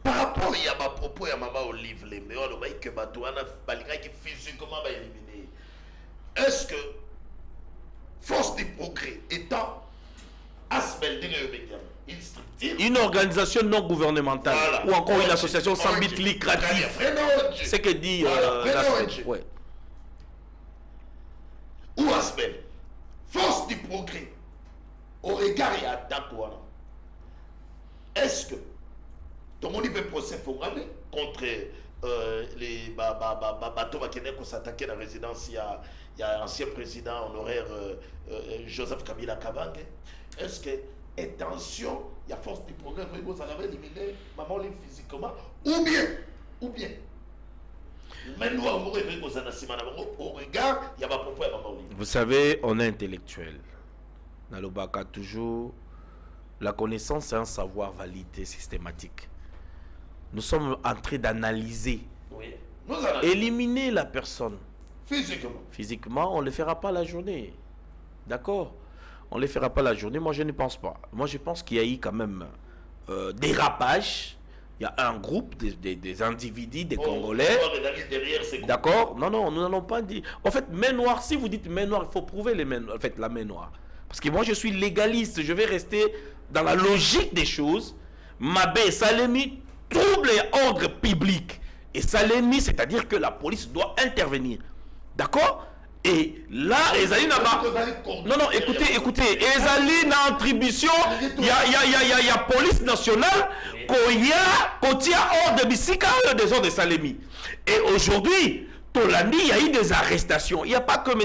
Par rapport à ma propos à maman Olive Lembe, on a que Batouana Balika qui physiquement va éliminer. Est-ce que Force du Progrès étant une organisation non gouvernementale, voilà, ou encore une association sans but lucratif, c'est ce que dit ouais. Ou Asbel, Force du Progrès, au regard et à Dakouana, est-ce que tout le monde peut procès programmé contre les bateaux qui s'attaquer à la résidence il y a l'ancien président honoraire Joseph Kabila Kabange. Est-ce que, attention, il y a force du progrès, vous allez éliminer maman physiquement, ou bien, même nous, au regard, il y a ma propre maman. Vous savez, on est intellectuel. Nalobaka, toujours, la connaissance c'est un savoir validé, systématique. Nous sommes en train d'analyser, éliminer la personne. Physiquement, on ne le fera pas la journée. D'accord? On ne le fera pas la journée. Moi, je ne pense pas. Moi, je pense qu'il y a eu quand même dérapage. Il y a un groupe, des individus, des Congolais. D'accord? Non, nous n'allons pas dire. En fait, main noire, si vous dites main noire, il faut prouver les mains, en fait, la main noire. Parce que moi, je suis légaliste. Je vais rester dans la logique des choses. Mabé Salemi trouble l'ordre public. Et Salemi, c'est-à-dire que la police doit intervenir. D'accord? Et là, Ezali n'a pas. Non, écoutez, Ezali n'a attribution. Il y a police nationale, Kotia hors de Bissika, des ordres de Salemi. Et aujourd'hui, Tolandi, il y a eu des arrestations. Il n'y a pas que M.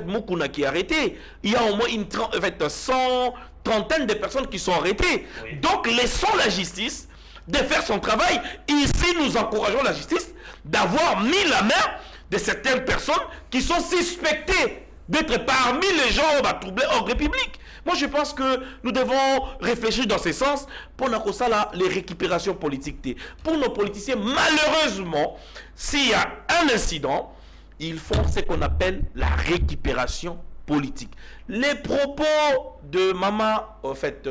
Moukouna qui est arrêté. Il y a au moins une trentaine de personnes qui sont arrêtées. Oui. Donc, laissons la justice de faire son travail. Ici, nous encourageons la justice d'avoir mis la main de certaines personnes qui sont suspectées d'être parmi les gens qui ont troublé l'ordre public. Moi, je pense que nous devons réfléchir dans ce sens pour les récupérations politiques. Pour nos politiciens, malheureusement, s'il y a un incident, ils font ce qu'on appelle la récupération politique. Les propos de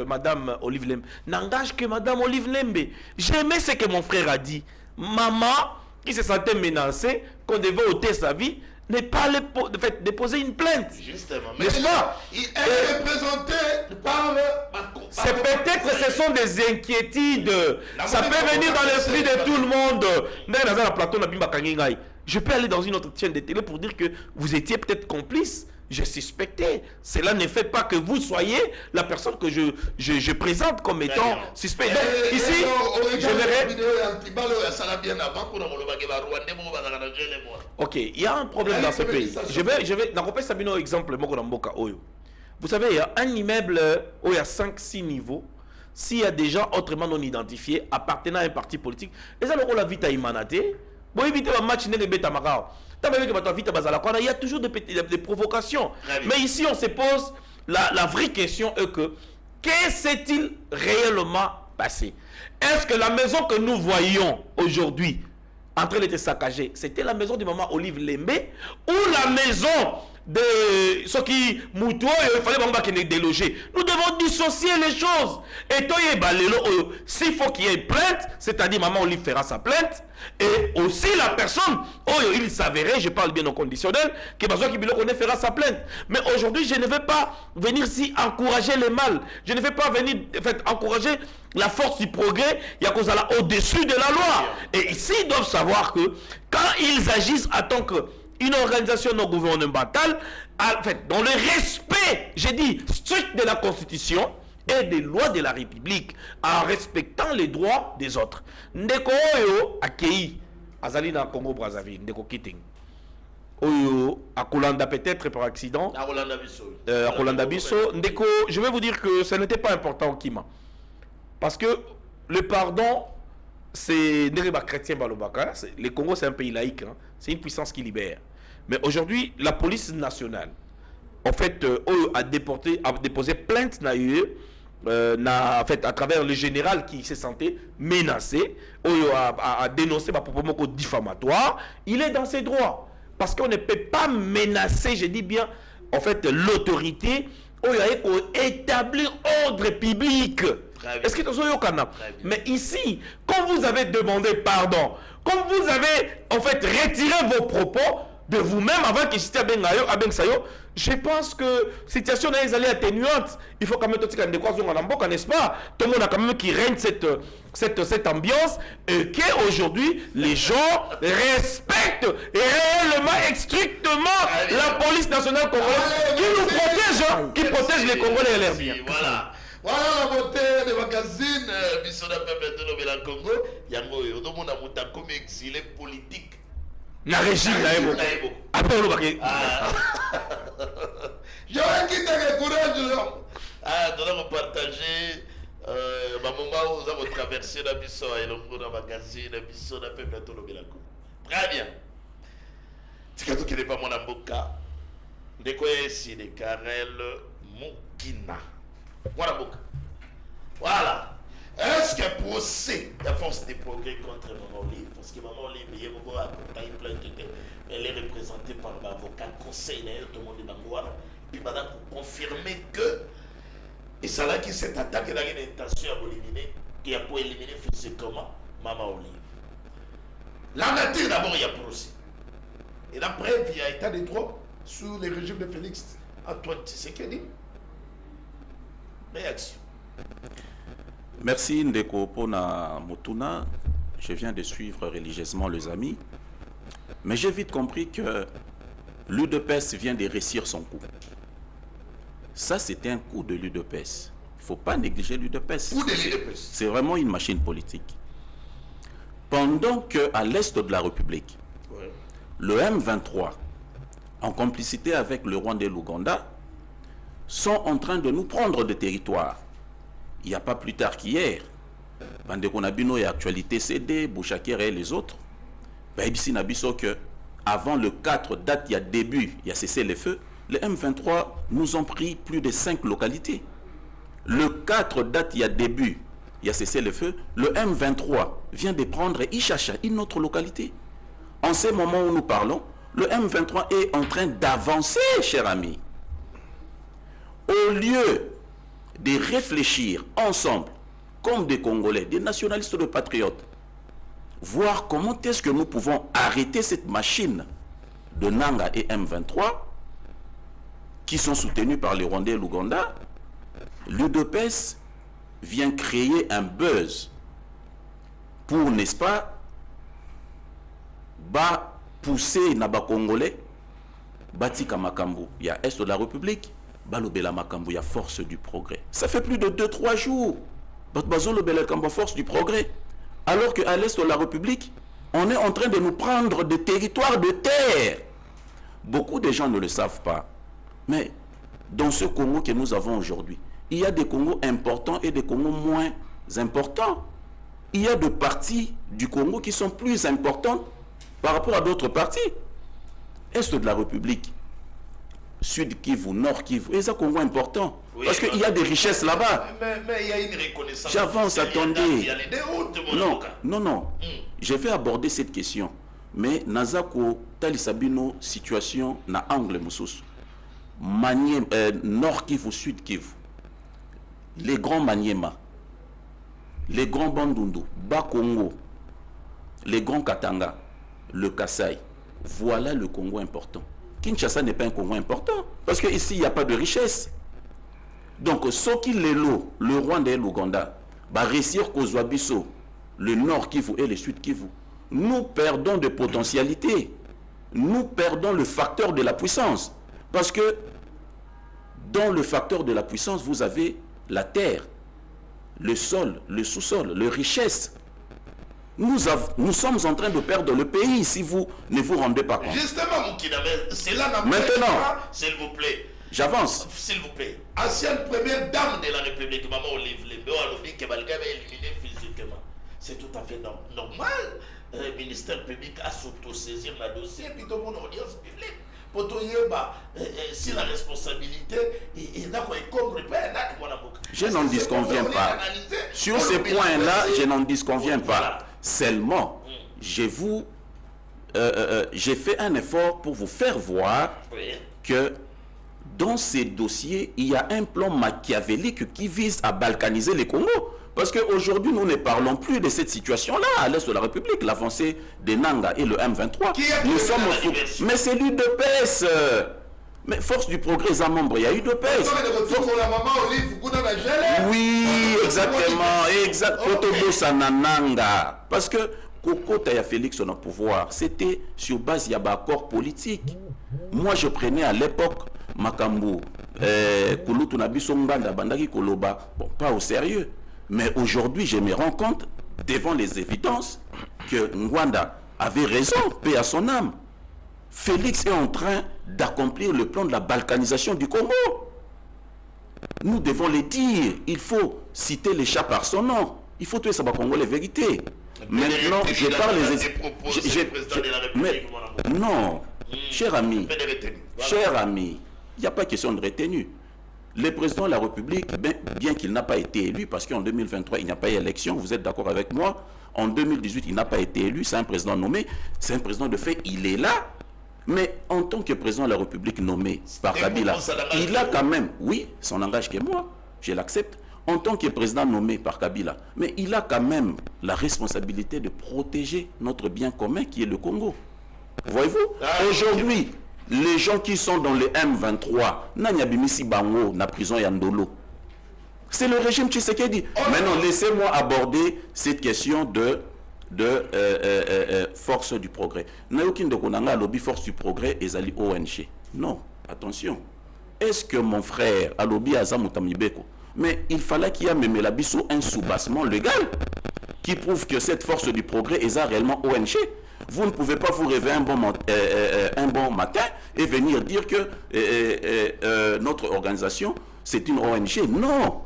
Madame Olive Lembe, n'engagent que Madame Olive Lembe. J'aimais ce que mon frère a dit. Maman, qui se sentait menacée, qu'on devait ôter sa vie, n'est pas déposer une plainte. Justement. N'est-ce pas? Elle est représentée par c'est peut-être que ce sont des inquiétudes. Ça peut venir dans l'esprit de tout le monde. Je peux aller dans une autre chaîne de télé pour dire que vous étiez peut-être complice. Je suspectais. Cela ne fait pas que vous soyez la personne que je présente comme étant suspect. Donc, ici, je verrai. Ok, il y a un problème dans ce pays. Je vais n'accompagner Sabino exemple. Vous savez, il y a un immeuble où il y a 5-6 niveaux. S'il y a des gens autrement non identifiés appartenant à un parti politique, les alors on la vite à Imanate. Bon, éviter un match n'est pas bêta. Il y a toujours des provocations. Mais ici, on se pose la vraie question est que qu'est-ce qui s'est-il réellement passé? Est-ce que la maison que nous voyons aujourd'hui en train d'être saccagée, c'était la maison de maman Olive Lembe ou la maison de ceux qui Moutou, il fallait déloger. Nous devons dissocier les choses. Et s'il faut qu'il y ait plainte, c'est-à-dire maman Olive fera sa plainte, et aussi la personne, il s'avérait, je parle bien au conditionnel, que Bazoua Kibilo fera sa plainte. Mais aujourd'hui, je ne vais pas venir ici encourager le mal. Je ne vais pas venir encourager la force du progrès, il y a cause au-dessus de la loi. Et ici, ils doivent savoir que quand ils agissent en tant qu'une organisation non gouvernementale, en fait, dans le respect, j'ai dit, strict de la Constitution et des lois de la République, en respectant les droits des autres. Ndeko oyo akei azali na Congo Brazzaville, Ndeko Kiting. Oyo akolanda peut-être par accident. Akolanda biso. Ndeko, je vais vous dire que ce n'était pas important au Kima. Parce que le pardon, c'est Nereba chrétien Balobaka. Le Congo, c'est un pays laïque. Hein. C'est une puissance qui libère. Mais aujourd'hui, la police nationale, en fait, a déposé plainte en fait, à travers le général qui se sentait menacé, a dénoncé ma propos diffamatoire. Il est dans ses droits. Parce qu'on ne peut pas menacer, je dis bien, en fait, l'autorité, établir ordre public. Est-ce que tu as mais ici, quand vous avez demandé pardon, quand vous avez en fait retiré vos propos de vous-même avant que j'étais à Bensayo, je pense que la situation est atténuante. Il faut quand même n'est-ce pas? Tout le monde a quand même qui règne cette ambiance et qu'aujourd'hui les gens respectent réellement et strictement la police nationale congolaise qui nous protège, qui protège les Congolais et leurs biens. Voilà. Voilà la beauté des magazines Bissona Peuple de la Congo. Yango Yodomona Mouta comme exilé politique. na régime na yebo après on va j'aurais quitté le courage là nous allons partager moment où nous avons traversé la biso et le magazine la biso na peuple to lobelako très bien tikato qui n'est pas mon amboka ndeko esi de Karel Mukina voilà. Est-ce que procès la force des progrès contre Maman Olive, parce que Maman Olive, il y a beaucoup à plainte, elle est représentée par l'avocat conseil, tout le monde est dans le puis maintenant pour confirmer que et ça là qui cette attaque a une intention à éliminer, qui a pour éliminer physiquement Maman Olive. La nature d'abord il y a procès. Et la preuve il y a état de droit sous le régime de Félix Antoine Tshisekedi. Réaction. Merci Ndeko Pona Mutuna. Je viens de suivre religieusement les amis. Mais j'ai vite compris que l'UDPS vient de réussir son coup. Ça, c'était un coup de l'UDPS. Il ne faut pas négliger l'UDPS. C'est vraiment une machine politique. Pendant qu'à l'est de la République, le M23, en complicité avec le Rwanda et l'Ouganda, sont en train de nous prendre des territoires. Il n'y a pas plus tard qu'hier, Bandekonabino et Actualité CD, Bouchakere et les autres, ici Nabiso que avant le 4 date, il y a début, il y a cessé les feux, les M23 nous ont pris plus de 5 localités. Le 4 date, il y a début, il y a cessé les feux, le M23 vient de prendre Ichacha, une autre localité. En ce moment où nous parlons, le M23 est en train d'avancer, cher ami. Au lieu de réfléchir ensemble, comme des Congolais, des nationalistes, des patriotes, voir comment est-ce que nous pouvons arrêter cette machine de Nanga et M23 qui sont soutenus par les Rwandais et l'Ouganda, l'UDPS vient créer un buzz pour, n'est-ce pas, pousser Naba Congolais, Batika Makambu, il y a Est de la République, Balobela Makambu, il y a force du progrès. Ça fait plus de 2-3 jours. Bazolobela Makambu, force du progrès. Alors qu'à l'est de la République, on est en train de nous prendre des territoires de terre. Beaucoup de gens ne le savent pas. Mais dans ce Congo que nous avons aujourd'hui, il y a des Congos importants et des Congos moins importants. Il y a des parties du Congo qui sont plus importantes par rapport à d'autres parties. Est de la République, Sud Kivu, Nord Kivu, et ça Congo important. Oui, parce qu'il y a des richesses là-bas. Mais il y a une reconnaissance. J'avance, attendez. Il y a les déroutes, non. Je vais aborder cette question. Mais Nazako, Talisabino, situation na angle Moussous. Nord Kivu, Sud Kivu. Les grands Maniema, les grands Bandundu, Bas-Congo, les grands Katanga, le Kasaï. Voilà le Congo important. Kinshasa n'est pas un Congo important. Parce qu'ici, il n'y a pas de richesse. Donc, ce qui est le Rwanda et l'Ouganda, réussir Kozwabiso, le Nord Kivu et le Sud Kivu, nous perdons de potentialité. Nous perdons le facteur de la puissance. Parce que dans le facteur de la puissance, vous avez la terre, le sol, le sous-sol, les richesses. Nous sommes en train de perdre le pays si vous ne vous rendez pas compte. Justement, Moukina, c'est là maintenant, s'il vous plaît. J'avance. S'il vous plaît. Ancienne première dame de la République, Maman Olive Lembe, a dit que Balga va éliminer physiquement. C'est tout à fait normal. Le ministère public a s'auto-saisir le dossier, puis tout le monde audience publique. Pour tout si la responsabilité je n'en disconviens pas. Sur ces points-là, je n'en disconviens pas. Seulement, j'ai fait un effort pour vous faire voir que dans ces dossiers, il y a un plan machiavélique qui vise à balkaniser les Congos. Parce qu'aujourd'hui, nous ne parlons plus de cette situation-là à l'est de la République, l'avancée des Nanga et le M23. Nous sommes mais c'est l'UDPS. Mais force du progrès, ça membre, il y a UDPS. Oui, exactement. Parce que Koko Taya Félix, son pouvoir, c'était sur base d'un accord politique. Moi, je prenais à l'époque Makambu, Kulutu Nabiso Mbanda, Bandaki Koloba, bon, pas au sérieux. Mais aujourd'hui, je me rends compte, devant les évidences, que Rwanda avait raison, paix à son âme. Félix est en train d'accomplir le plan de la balkanisation du Congo. Nous devons le dire. Il faut citer les chats par son nom. Il faut tuer ça par Congo les vérités. Maintenant, je parle les... Non, cher ami, il n'y a pas question de retenue. Le président de la République, bien qu'il n'a pas été élu, parce qu'en 2023, il n'y a pas eu élection, vous êtes d'accord avec moi, en 2018, il n'a pas été élu, c'est un président nommé, c'est un président de fait, il est là. Mais en tant que président de la République nommé par Kabila, il a quand même, oui, ça n'engage que moi, je l'accepte, en tant que président nommé par Kabila, mais il a quand même la responsabilité de protéger notre bien commun qui est le Congo. Voyez-vous, aujourd'hui, les gens qui sont dans le M23, Nanyabimisi Bango, na prison Yandolo, c'est le régime Tshisekedi. Maintenant, laissez-moi aborder cette question de force du progrès. Nayokin de Konanga lobby force du progrès et Zali ONG. Non, attention. Est-ce que mon frère a lobby Azamutamibeko? Mais il fallait qu'il y ait même l'abisso un soubassement légal qui prouve que cette force du progrès est réellement ONG. Vous ne pouvez pas vous réveiller un bon matin et venir dire que notre organisation, c'est une ONG. Non,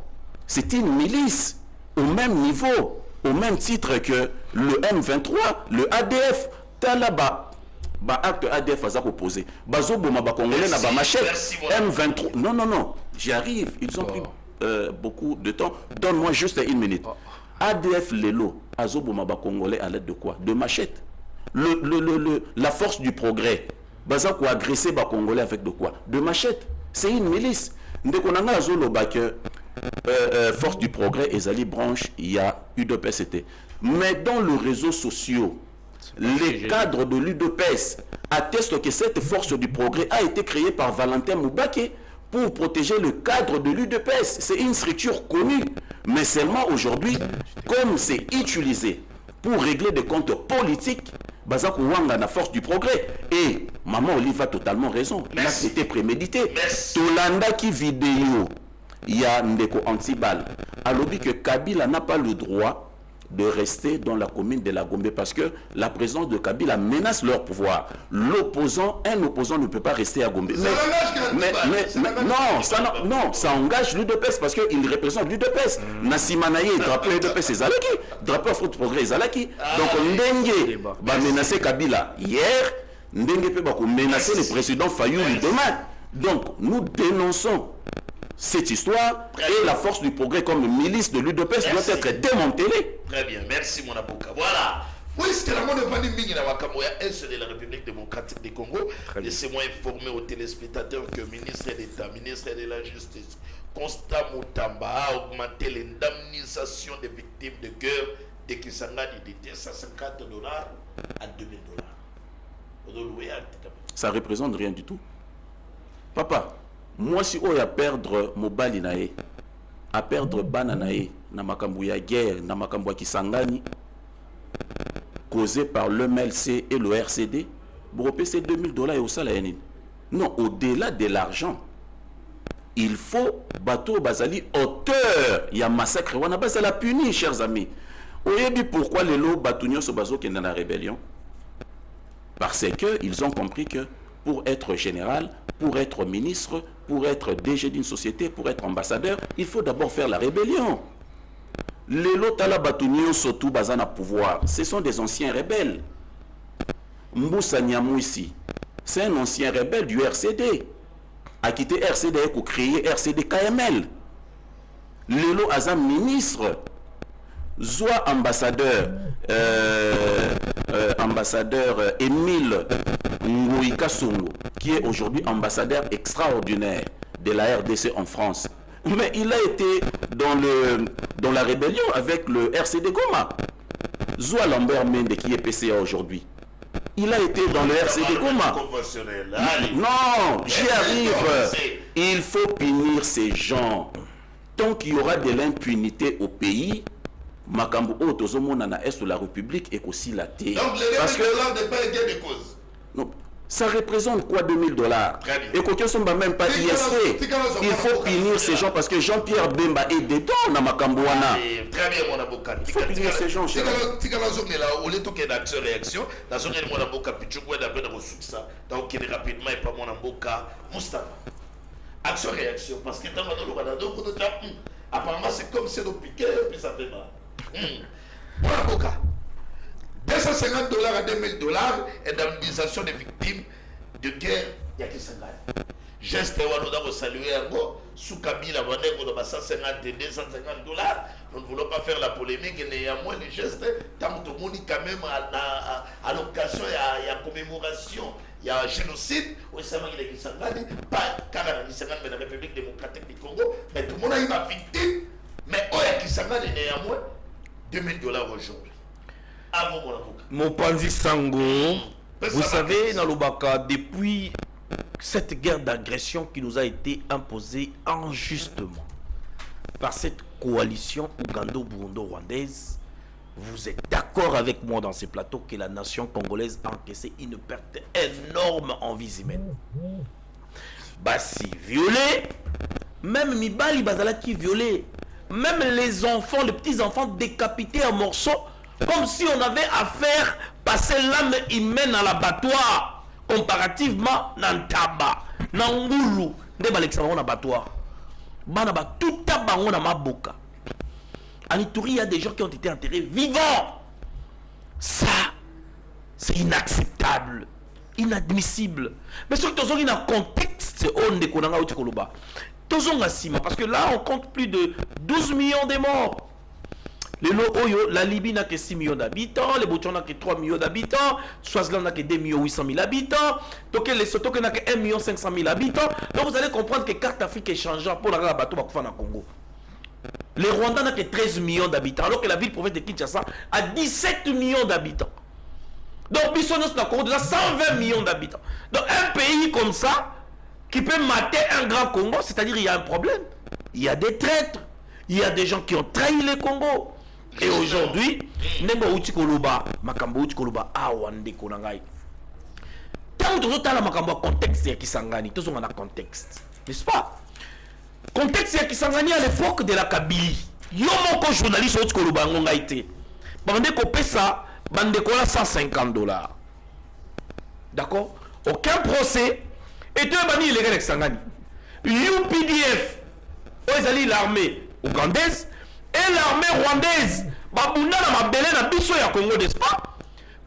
c'est une milice au même niveau, au même titre que le M23, le ADF. Talaba, acte ADF a proposé. Bazoboma Congolais n'a pas machette. M23. Non, j'y arrive. Ils ont pris beaucoup de temps. Donne-moi juste une minute. ADF Lelo, Azoboma Congolais à l'aide de quoi? De machette. La force du progrès, Bazako agressé les Congolais avec de quoi? De machette. C'est une milice. Ndekonanga Azoloba que force du progrès et Zali branche, il y a UDPS. Mais dans les réseaux sociaux, les cadres de l'UDPS attestent que cette force du progrès a été créée par Valentin Moubake pour protéger le cadre de l'UDPS. C'est une structure connue. Mais seulement aujourd'hui, comme c'est utilisé pour régler des comptes politiques, Bazako Wanga na force du progrès. Et Maman Olive a totalement raison. Là, c'était prémédité. Tolanda qui vidéo, il y a Ndeko Antibal. Alors que Kabila n'a pas le droit de rester dans la commune de la Gombe parce que la présence de Kabila menace leur pouvoir. Un opposant ne peut pas rester à Gombe. Non, ça engage l'UDPS parce qu'il représente l'UDPS. Nassimanaye, drapeau l'UDPS est Zalaki, drapeau Front Progrès est Zalaki. Donc Ndenge va menacer Kabila hier, Ndenge peut menacer le président Fayoulou demain. Donc nous dénonçons cette histoire et la force du progrès comme milice de l'UDPS doit être démantelée. Très bien, merci mon avocat. Voilà. Puisque la monde va dire que est de la République démocratique du Congo, laissez-moi informer aux téléspectateurs que le ministre d'État, ministre de la Justice, Constant Moutamba a augmenté l'indemnisation des victimes de guerre de Kisangani de $150 à $2000. Ça ne représente rien du tout. Papa, moi si on a perdre mobile nae, à perdre bananae, na makambu ya guerre, na makambu ya Kisangani, causé par le MLC et le RCD, vous repayez $2000 et au salaire. Non, au-delà de l'argent, il faut bateau bazali auteur. Il y a massacre, on a pas la puni, chers amis. Vous dit pourquoi les lots batounions se basent dans la rébellion? Parce qu'ils ont compris que pour être général, pour être ministre, pour être DG d'une société, pour être ambassadeur, il faut d'abord faire la rébellion. Les Lotala Batounion Sotou Bazana pouvoir, ce sont des anciens rebelles. Mboussa Nyamouissi, c'est un ancien rebelle du RCD. A quitté RCD pour créer RCD KML. Lelo Azam ministre, Zoa ambassadeur, ambassadeur Émile Ngouika Songo, qui est aujourd'hui ambassadeur extraordinaire de la RDC en France. Mais il a été dans la rébellion avec le RCD Goma. Zoa Lambert Mende, qui est PCA aujourd'hui. Il a été dans le RCD Goma. Non, j'y arrive. Il faut punir ces gens. Tant qu'il y aura de l'impunité au pays, Makambo Otozomona na Est de la République est aussi la terre. Donc les règles de l'art n'est pas une guerre de cause. Non, Ça représente quoi 2000 $? Très bien. Et quand on ne même pas IST, il faut punir ces gens parce que Jean-Pierre Bemba est dedans dans Makambouana. Très bien, mon avocat. Il faut punir ces gens. Tika zone là, au lieu de d'action réaction, la zone de mon avocat, puis tu vois d'abord de ça. Donc, il est rapidement et pas mon avocat, Moustapha. Action réaction, parce que dans le apparemment, c'est comme si on piquait et puis ça fait mal. Mon avocat. 250 $ à 2000 $ et d'indemnisation des victimes de guerre Yakisangani. Geste on saluer sous Kabila, on a 150 et 250 $. Nous ne voulons pas faire la polémique, et néanmoins les gestes, tant que tout le monde quand même à l'occasion, il y a commémoration, il y a génocide, oui, c'est vrai qu'il y a Yakisangani, pas car mais la République démocratique du Congo, mais tout le monde a eu ma victime, mais au Yakisangani néanmoins 2000 $ aujourd'hui. Mopanzi Sango, vous savez, Nalobaka, depuis cette guerre d'agression qui nous a été imposée injustement par cette coalition ougando-burundo-rwandaise, vous êtes d'accord avec moi dans ces plateaux que la nation congolaise a encaissé une perte énorme en vies humaines. Bassi violé, même Mibali Bazalaki violé, même les enfants, les petits-enfants décapités en morceaux, comme si on avait à faire passer l'âme humaine à l'abattoir, comparativement Nantaba, Nangoulou, Nebalexaman abattoir. Banaba, tout tabango na maboka. En Ituri, il y a des gens qui ont été enterrés vivants. Ça, c'est inacceptable, inadmissible. Mais ce que tu as un contexte, on est konanga ou tikoloba. Parce que là, on compte plus de 12 millions de morts. La Libye n'a que 6 millions d'habitants, les Botswana n'a que 3 millions d'habitants, Swaziland n'a que 2 800 000 habitants, donc les Lesotho n'a que 1 500 000 habitants. Donc vous allez comprendre que la carte d'Afrique est changeante pour la bateau au Congo. Le Rwanda n'a que 13 millions d'habitants, alors que la ville-province de Kinshasa a 17 millions d'habitants. Donc Bissonos n'a déjà 120 millions d'habitants. Donc un pays comme ça, qui peut mater un grand Congo, c'est-à-dire il y a un problème. Il y a des traîtres, il y a des gens qui ont trahi le Congo. Et aujourd'hui, Nembo Utikoloba, Makambo Utikoloba, Awande Konangai. Tant que tu as le contexte qui s'engage, tu as un contexte. N'est-ce pas? Contexte qui s'engage à l'époque de la Kabylie. Il y a un journaliste qui a été. Bande copé ça, bande cola 150 $. D'accord? Aucun procès. Et tu as banni les gars de Sangani. UPDF, ils l'armée ougandaise. Et l'armée rwandaise, Babuna na mabele na biso ya Congo, n'est-ce pas?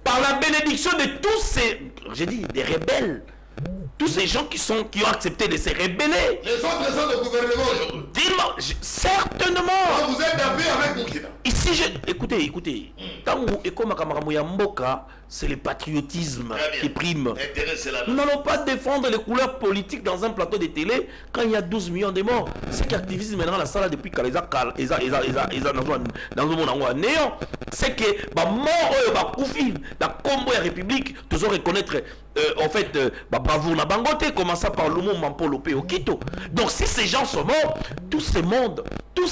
Par la bénédiction de tous ces, j'ai dit, des rebelles, tous ces gens qui ont accepté de se rebeller. Les autres sont le gouvernement aujourd'hui. Certainement. Donc vous êtes d'accord avec Moukina. Ici, écoutez, Tango et comme Mboka, c'est le patriotisme qui prime. Nous n'allons pas défendre les couleurs politiques dans un plateau de télé quand il y a 12 millions de morts. C'est qu'activisme maintenant la salle depuis qu'ils dans le monde néant. C'est que mort Koufi, la combo et République, tous reconnaître en fait bravo na Bangote, commençant par le mot Mampolo P. Okito. Donc si ces gens sont morts, tous ces mondes, toutes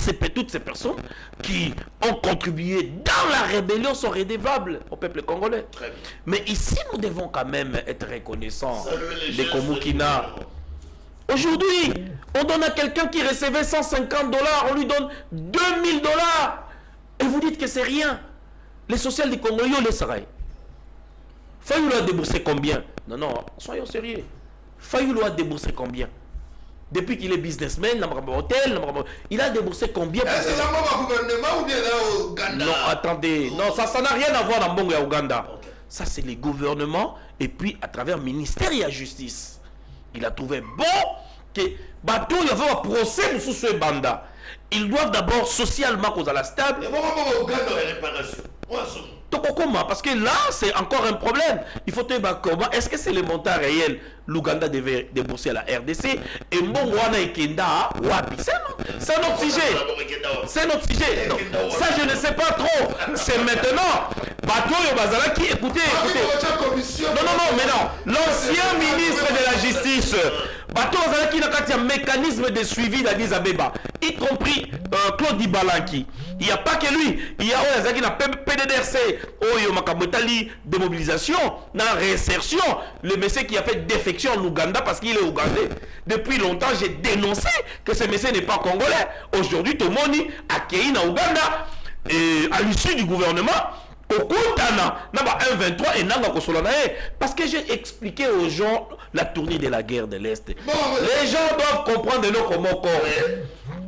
ces personnes qui ont contribué dans la rébellion sont redevables au peuple congolais. Mais ici, nous devons quand même être reconnaissants des Komukina. Aujourd'hui, on donne à quelqu'un qui recevait 150 $, on lui donne 2000 $. Et vous dites que c'est rien. Les sociales du Congo, ils les seraient. Fayou a déboursé combien? Non, soyons sérieux. Fayou a déboursé combien? Depuis qu'il est businessman, il a déboursé combien? Est-ce que c'est le gouvernement ou bien là au Ouganda? Non, attendez. Non, ça n'a rien à voir dans Bongo et Ouganda. Okay. Ça, c'est les gouvernements. Et puis, à travers le ministère et la justice, il a trouvé bon que Batou, il y avait un procès sous ce banda. Ils doivent d'abord socialement causer la stable. Et pourquoi Ouganda est réparation? Parce que là, c'est encore un problème. Il faut te dire comment. Est-ce que c'est le montant réel l'Ouganda devait débourser à la RDC? Et Mbongwana et Kenda, Wapi. C'est notre sujet. C'est notre sujet. Non, ça, je ne sais pas trop. C'est maintenant. Batoyo Bazalaki, écoutez. Non, mais non. L'ancien ministre de la Justice, Batoyo Bazalaki n'a un mécanisme de suivi d'Addis Abeba, y compris Claude Ibalanki. Il n'y a pas que lui. Il y a la PDDRC, Oyo Makamotali, démobilisation, dans réinsertion. Le monsieur qui a fait défection en Ouganda parce qu'il est ougandais. Depuis longtemps, j'ai dénoncé que ce monsieur n'est pas congolais. Aujourd'hui, tout le monde a accueilli en Ouganda. Et à l'issue du gouvernement, au Koutana, n'a 1-23 et n'a pas parce que j'ai expliqué aux gens la tournée de la guerre de l'Est. Les gens doivent comprendre nos comment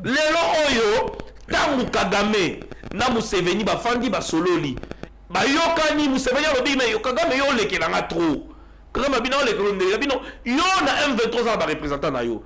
les Oyo, Tamu Kagame, na Museveni bafandi basololi. Ba yokani Museveni lobi mais Kagame yo leke na trop. Kagame bino leke bino yo na M23 ans ba représentant na yo.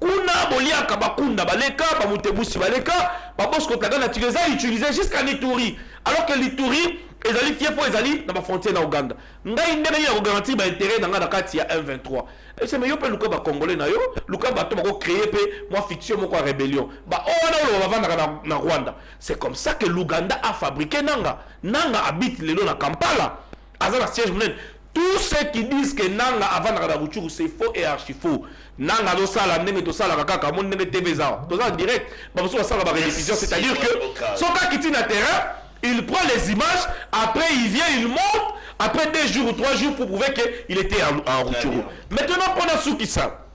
Kuna boliaka bakunda baleka ba mutebusi baleka ba bosko taga na tireza utiliser jusqu'à Lituri. Alors que Lituri ezali fiefo ezali na ba frontière na Uganda. Ngai ndene ya garantir ba intérêt na kati ya M23. Et c'est meilleur pe luka ba congolais na yo, luka ba to ba créer pe moi fiction moko rébellion. Ba on va vendre na Rwanda. C'est comme ça que l'Ouganda a fabriqué Nanga. Nanga habite lelo na Kampala. Azana siège monene. Tous ceux qui disent que Nanga avant na Ruchuru c'est faux et archi faux. Nanga do sala ndenge to sala kaka mon ndenge TV za. To ça direct, ba so sala ba rediffusion, c'est-à-dire que son cas qui tient à terrain, il prend les images, après il vient, il monte, après 2 jours ou 3 jours pour prouver qu'il était en Ruchuru. Maintenant pendant ce qui ça.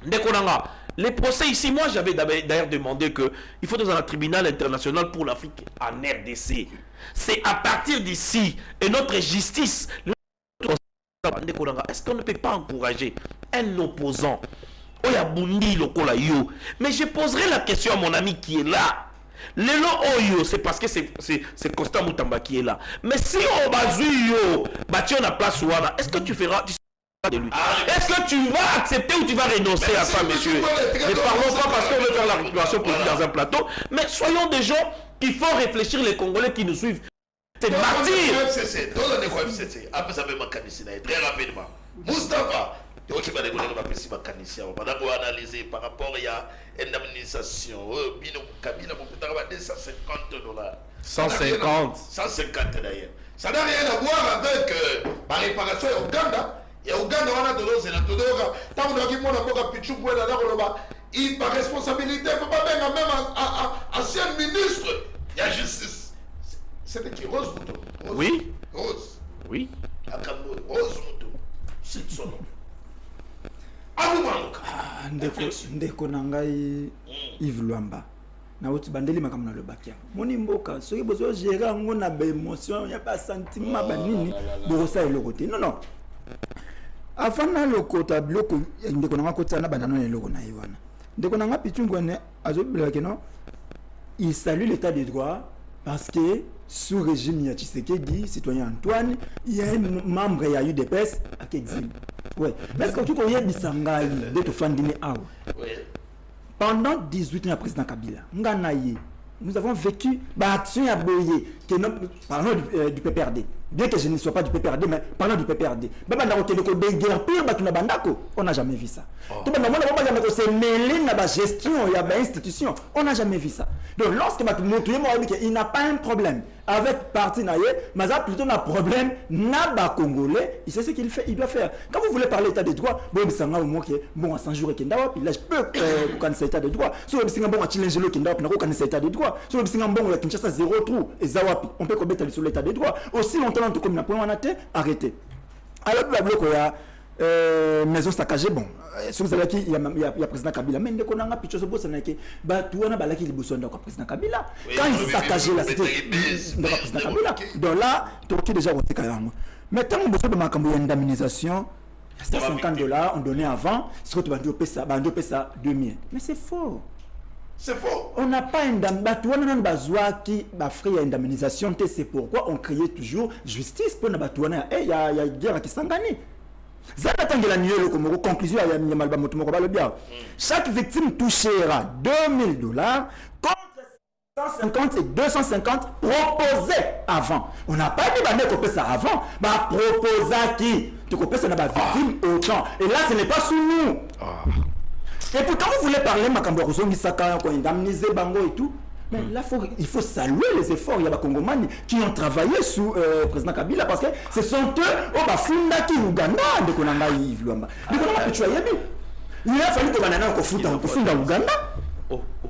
Ndekonanga, les procès ici, moi j'avais d'ailleurs demandé qu'il faut dans un tribunal international pour l'Afrique en RDC. C'est à partir d'ici et notre justice. Est-ce qu'on ne peut pas encourager un opposant? Mais je poserai la question à mon ami qui est là. Lelo Oyo, c'est parce que c'est Costa Moutamba qui est là. Mais si on bazuyo, on a place ouana, est-ce que tu feras de lui? Est-ce que tu vas accepter ou tu vas renoncer à ça, monsieur? Ne parlons pas parce qu'on veut faire la récupération politique dans un plateau, mais soyons des gens qui font réfléchir les Congolais qui nous suivent. C'est martyr. Très rapidement. Moustapha, tu vas analyser par rapport à indemnisation. Kabila, $250. 150 d'ailleurs. Ça n'a rien à voir avec la réparation au Ouganda. Et au Ouganda, on a de l'eau, c'est la Todora. Tant qu'on a dit, il par responsabilité, il ne faut pas même ancien ministre. Il y a justice. C'était qui? Rose Mouton. Oui. Rose. Oui. Rose Mouton. C'est son nom. Ndeko na ngai Yves Luamba. Na uti bandeli makambo na lobakia. Moni mboka soki bozo gérer ngo na ba émotion ya ba sentiment ba nini bosa eloko te. Non. Afana lokota bloko ndeko na ngakota na bandano na eloko na yiwana. Ndeko na ngapitungu ne azobila ke non. Il salue l'état de droit parce que sous régime ya Tshisekedi, citoyen Antoine, il y a un membre ya UDPS à exil. Ouais. Mais est-ce que tu connais Bisangai de te fandiner à pendant 18 ans, le président Kabila, nous avons vécu l'action à Boye, parlons du PPRD. Bien que je ne sois pas du PPRD, mais parlons du PPRD. On n'a jamais vu ça. Tout le monde s'est mêlé dans la gestion, il y a une institution. On n'a jamais vu ça. Donc, lorsque il n'a pas un problème avec parti naïe, mais il a plutôt un problème n'a congolais, il sait ce qu'il fait, il doit faire. Quand vous voulez parler d'état de droit, bon, à 100 jours, là, je peux connaître l'état de droit. Si vous avez un challenge, on connaît l'état de droit. Si vous avez un bon Kinshasa 0 trou, et Zawapi, on peut commettre sur l'état de droit. Aussi longtemps, comme n'a pas arrêté. Alors, il y a maison saccagée, bon, si vous avez qui il y a le président Kabila, mais dès qu'on a un pitch au bout, c'est que tout le monde qui est besoin de président Kabila. Quand il saccagé la cité, le président Kabila. Donc là, Turquie déjà voté carrément. Maintenant, on a besoin de ma indemnisation. $150 on donnait avant, ce que tu vas dire, ça 2000. Mais c'est faux. C'est faux. On n'a pas indemnisation, c'est pourquoi on criait toujours justice pour nous. Il y a guerre qui s'en gagne. Conclusion, chaque victime touchera $2000 contre 150 et 250 proposés avant. On n'a pas dit qu'on peut ça avant, mais proposer qui tu peux ça n'a victime autant. Et là, ce n'est pas sous nous. Et pourtant, vous voulez parler de Makambo Saka, indemniser Bango et tout. Mais là, il faut saluer les efforts. Il y a des Congomani qui ont travaillé sous le président Kabila parce que ce sont eux, au Bafunda qui Ouganda, de Konanga Yves Luamba. Il a fallu que Banana Kofunda Ouganda.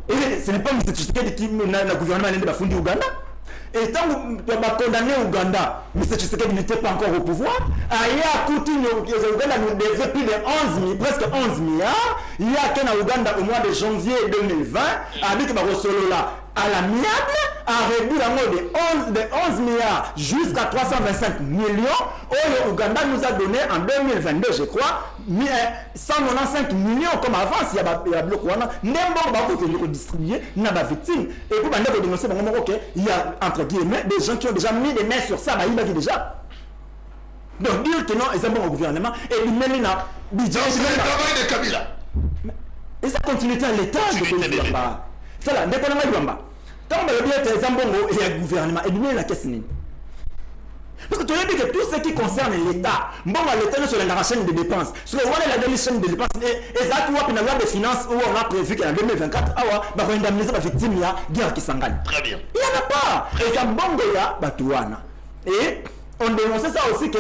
Et ce n'est pas M. Tshisekedi qui le gouvernement de Bafundi Ouganda. Et tant qu'on va condamner Ouganda, M. Tshisekedi n'était pas encore au pouvoir. Aya Coutinho, Ouganda nous devait plus de presque 11 milliards. Il y a qu'un Ouganda au mois de janvier 2020, avec Barosolola à l'amiable, a réduit la mode de 11 milliards jusqu'à 325 millions. Au Ouganda nous a donné en 2022, je crois, 195 millions comme avant. Il y a bloc qui distribué, il y a des victimes. Et puis, il y a entre guillemets des gens qui ont déjà mis des mains sur ça, il y a déjà. Donc, dire que non, ils sont bons au gouvernement, et ils mènent là. C'est le travail de Kabila. Et ça continue à l'État. C'est là, dès qu'on a eu tant que les ambongo et le gouvernement, et bien la question. Parce que tu as dit que tout ce qui concerne l'État, bon, l'État sur la chaîne de dépenses, sur le la chaîne de dépenses, et ça, tu vois, dans la loi des finances où on a prévu qu'en 2024, on va indemniser la victime, il y a guerre qui s'engage. Très bien. Il n'y en a pas. Et ça, bon, il y a Batouana. Et on dénonçait ça aussi que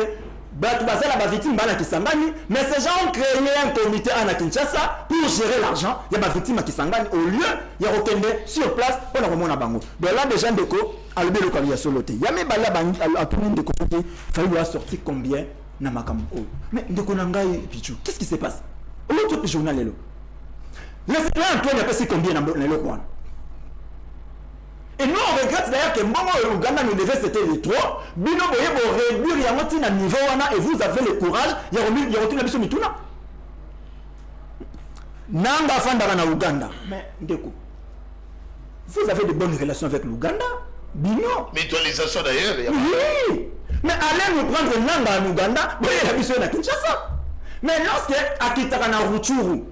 Batoubaza la victime qui s'engage, mais ces gens ont créé un comité à Kinshasa pour gérer l'argent. Il y a des victimes qui s'engagent au lieu, il y a aucun sur place pour le moment à Bango. Donc là, des gens de co, à l'obé le il y a soloté. Il y a même à tout le monde de côté, il fallait sortir combien na makambo. Mais de Konangai Pichou, qu'est-ce qui se passe? Au lieu de journal là. Le citoyen Antoine a passé combien dans le coin? Et nous on regrette d'ailleurs que Mbongo et Ouganda nous devaient c'était les trois. Bino boye pour réduire Yamoti à niveau wana et vous avez le courage. Yamoti na biso mituna. Nanga fandara na Ouganda. Mais ndeko. Vous avez de bonnes relations avec l'Ouganda? Bino. Mutualisation d'ailleurs. Oui. Mais allez nous prendre Nanga en Ouganda. Boye la biso na Kinshasa. Mais lorsque Akitaka na Rutshuru,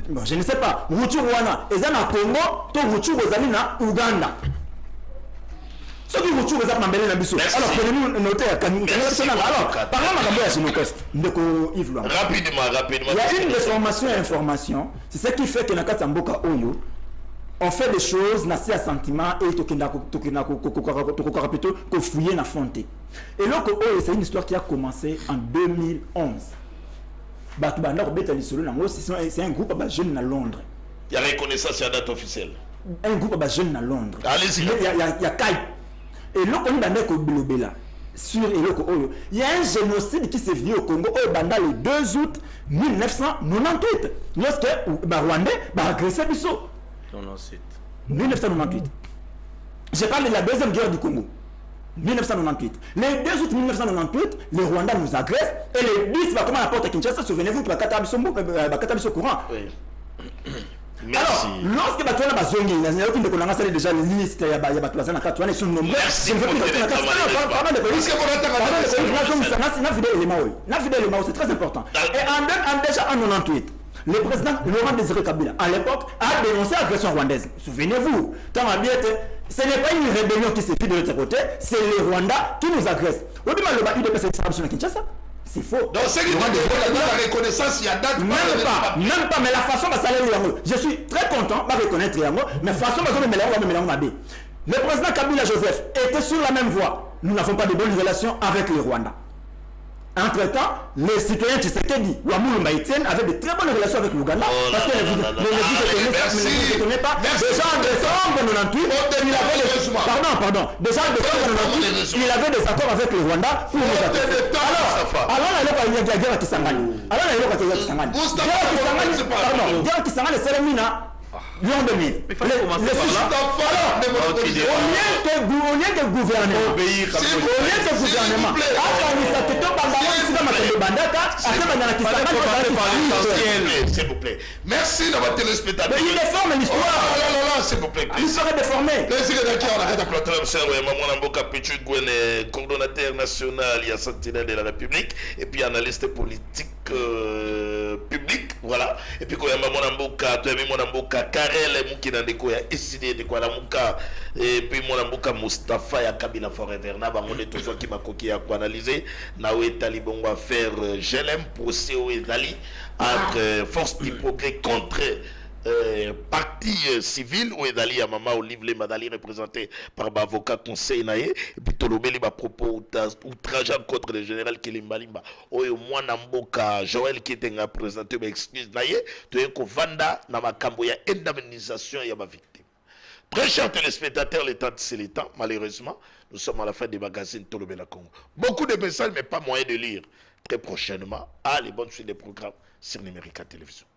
bon, je ne sais pas, Rutshuru wana eza na Congo, to Rutshuru ezali na Ouganda. Ce qui vous trouve alors, prenez-nous noter à Kanouka. Alors, par exemple, rapidement. Il y a une déformation et information. C'est ce qui fait que Nakata Mboka Oyo, on fait des choses, n'a pas sentiment et qu'on fouille na fonte. Et donc, c'est une histoire qui a commencé en 2011. C'est un groupe de jeunes à Londres. Il y a reconnaissance à la date officielle. Un groupe de jeunes à Londres. Allez-y. Il y a Kai. Et là, on a sur il y a un génocide qui s'est vu au Congo au Banda le 2 août 1998. Lorsque Rwandais a agressé Bisso. 1998. Je parle de la deuxième guerre du Congo. 1998. Le 2 août 1998, le Rwanda nous agresse et le 10 va comment la porte à Kinshasa. Souvenez-vous que Bakata courant. Oui. Alors, lorsque tu as besoin de déjà les listes, il y a des sont nombreux. Merci c'est très important. Et déjà en 98, le président Laurent Désiré Kabila, à l'époque, a dénoncé l'agression rwandaise. Souvenez-vous, ce n'est pas une rébellion qui s'est faite de l'autre côté, c'est le Rwanda qui nous agresse. C'est faux. Donc, c'est qui la reconnaissance, il y a date. Même pas, mais la façon dont ça allait. Je suis très content de reconnaître Yango, mais la façon dont le président Kabila Joseph était sur la même voie. Nous n'avons pas de bonnes relations avec le Rwanda. Entre-temps, les citoyens Tshisekedi, Wamulu Maïtienne, avaient de très bonnes relations avec l'Ouganda. Parce que vous ne connaissez pas. Déjà en décembre 98, il avait des... Pardon. Déjà en décembre 98, il avait des accords avec le Rwanda pour nous attaquer. Alors, il y a guerre qui s'engage. Guerre qui s'engage, c'est le Mina. L'an 2000. Il fallait commencer par là. Au lieu que gouvernement. S'il vous plaît. Merci d'avoir téléspectateur. Mais il déforme l'histoire. S'il vous plaît. L'histoire est déformée. Coordonnateur national, il y a Sentinelle de la République, et puis analyste politique public, voilà. Et puis quand il y a Monamboka, tu as mis Monamboka, Karel Moukina Ndeko, il y a Esside de Kwalamouka, et puis Monamboka Mustafa, il y a Kabila Forever, na bango de toujours qui m'a coquille à quoi analyser, Naoué Talibon va faire GLM, procès au Ezali, entre force du progrès contre partie civile où Edali à Mama Olive Madali représenté par l'avocat conseil naé et puis Tolobeli ba propos outrage contre le général Kilimba Limba oyo mwana mboka Joël qui était présenté ba excuse naé to yeko vanda na makambo ya indemnisation ya ba victime. Très chers téléspectateurs, le temps c'est le temps. Malheureusement, nous sommes à la fin des magazines Tolobela Congo. Beaucoup de messages mais pas moyen de lire. Très prochainement, les bonnes suites des programmes sur Numérica Télévision.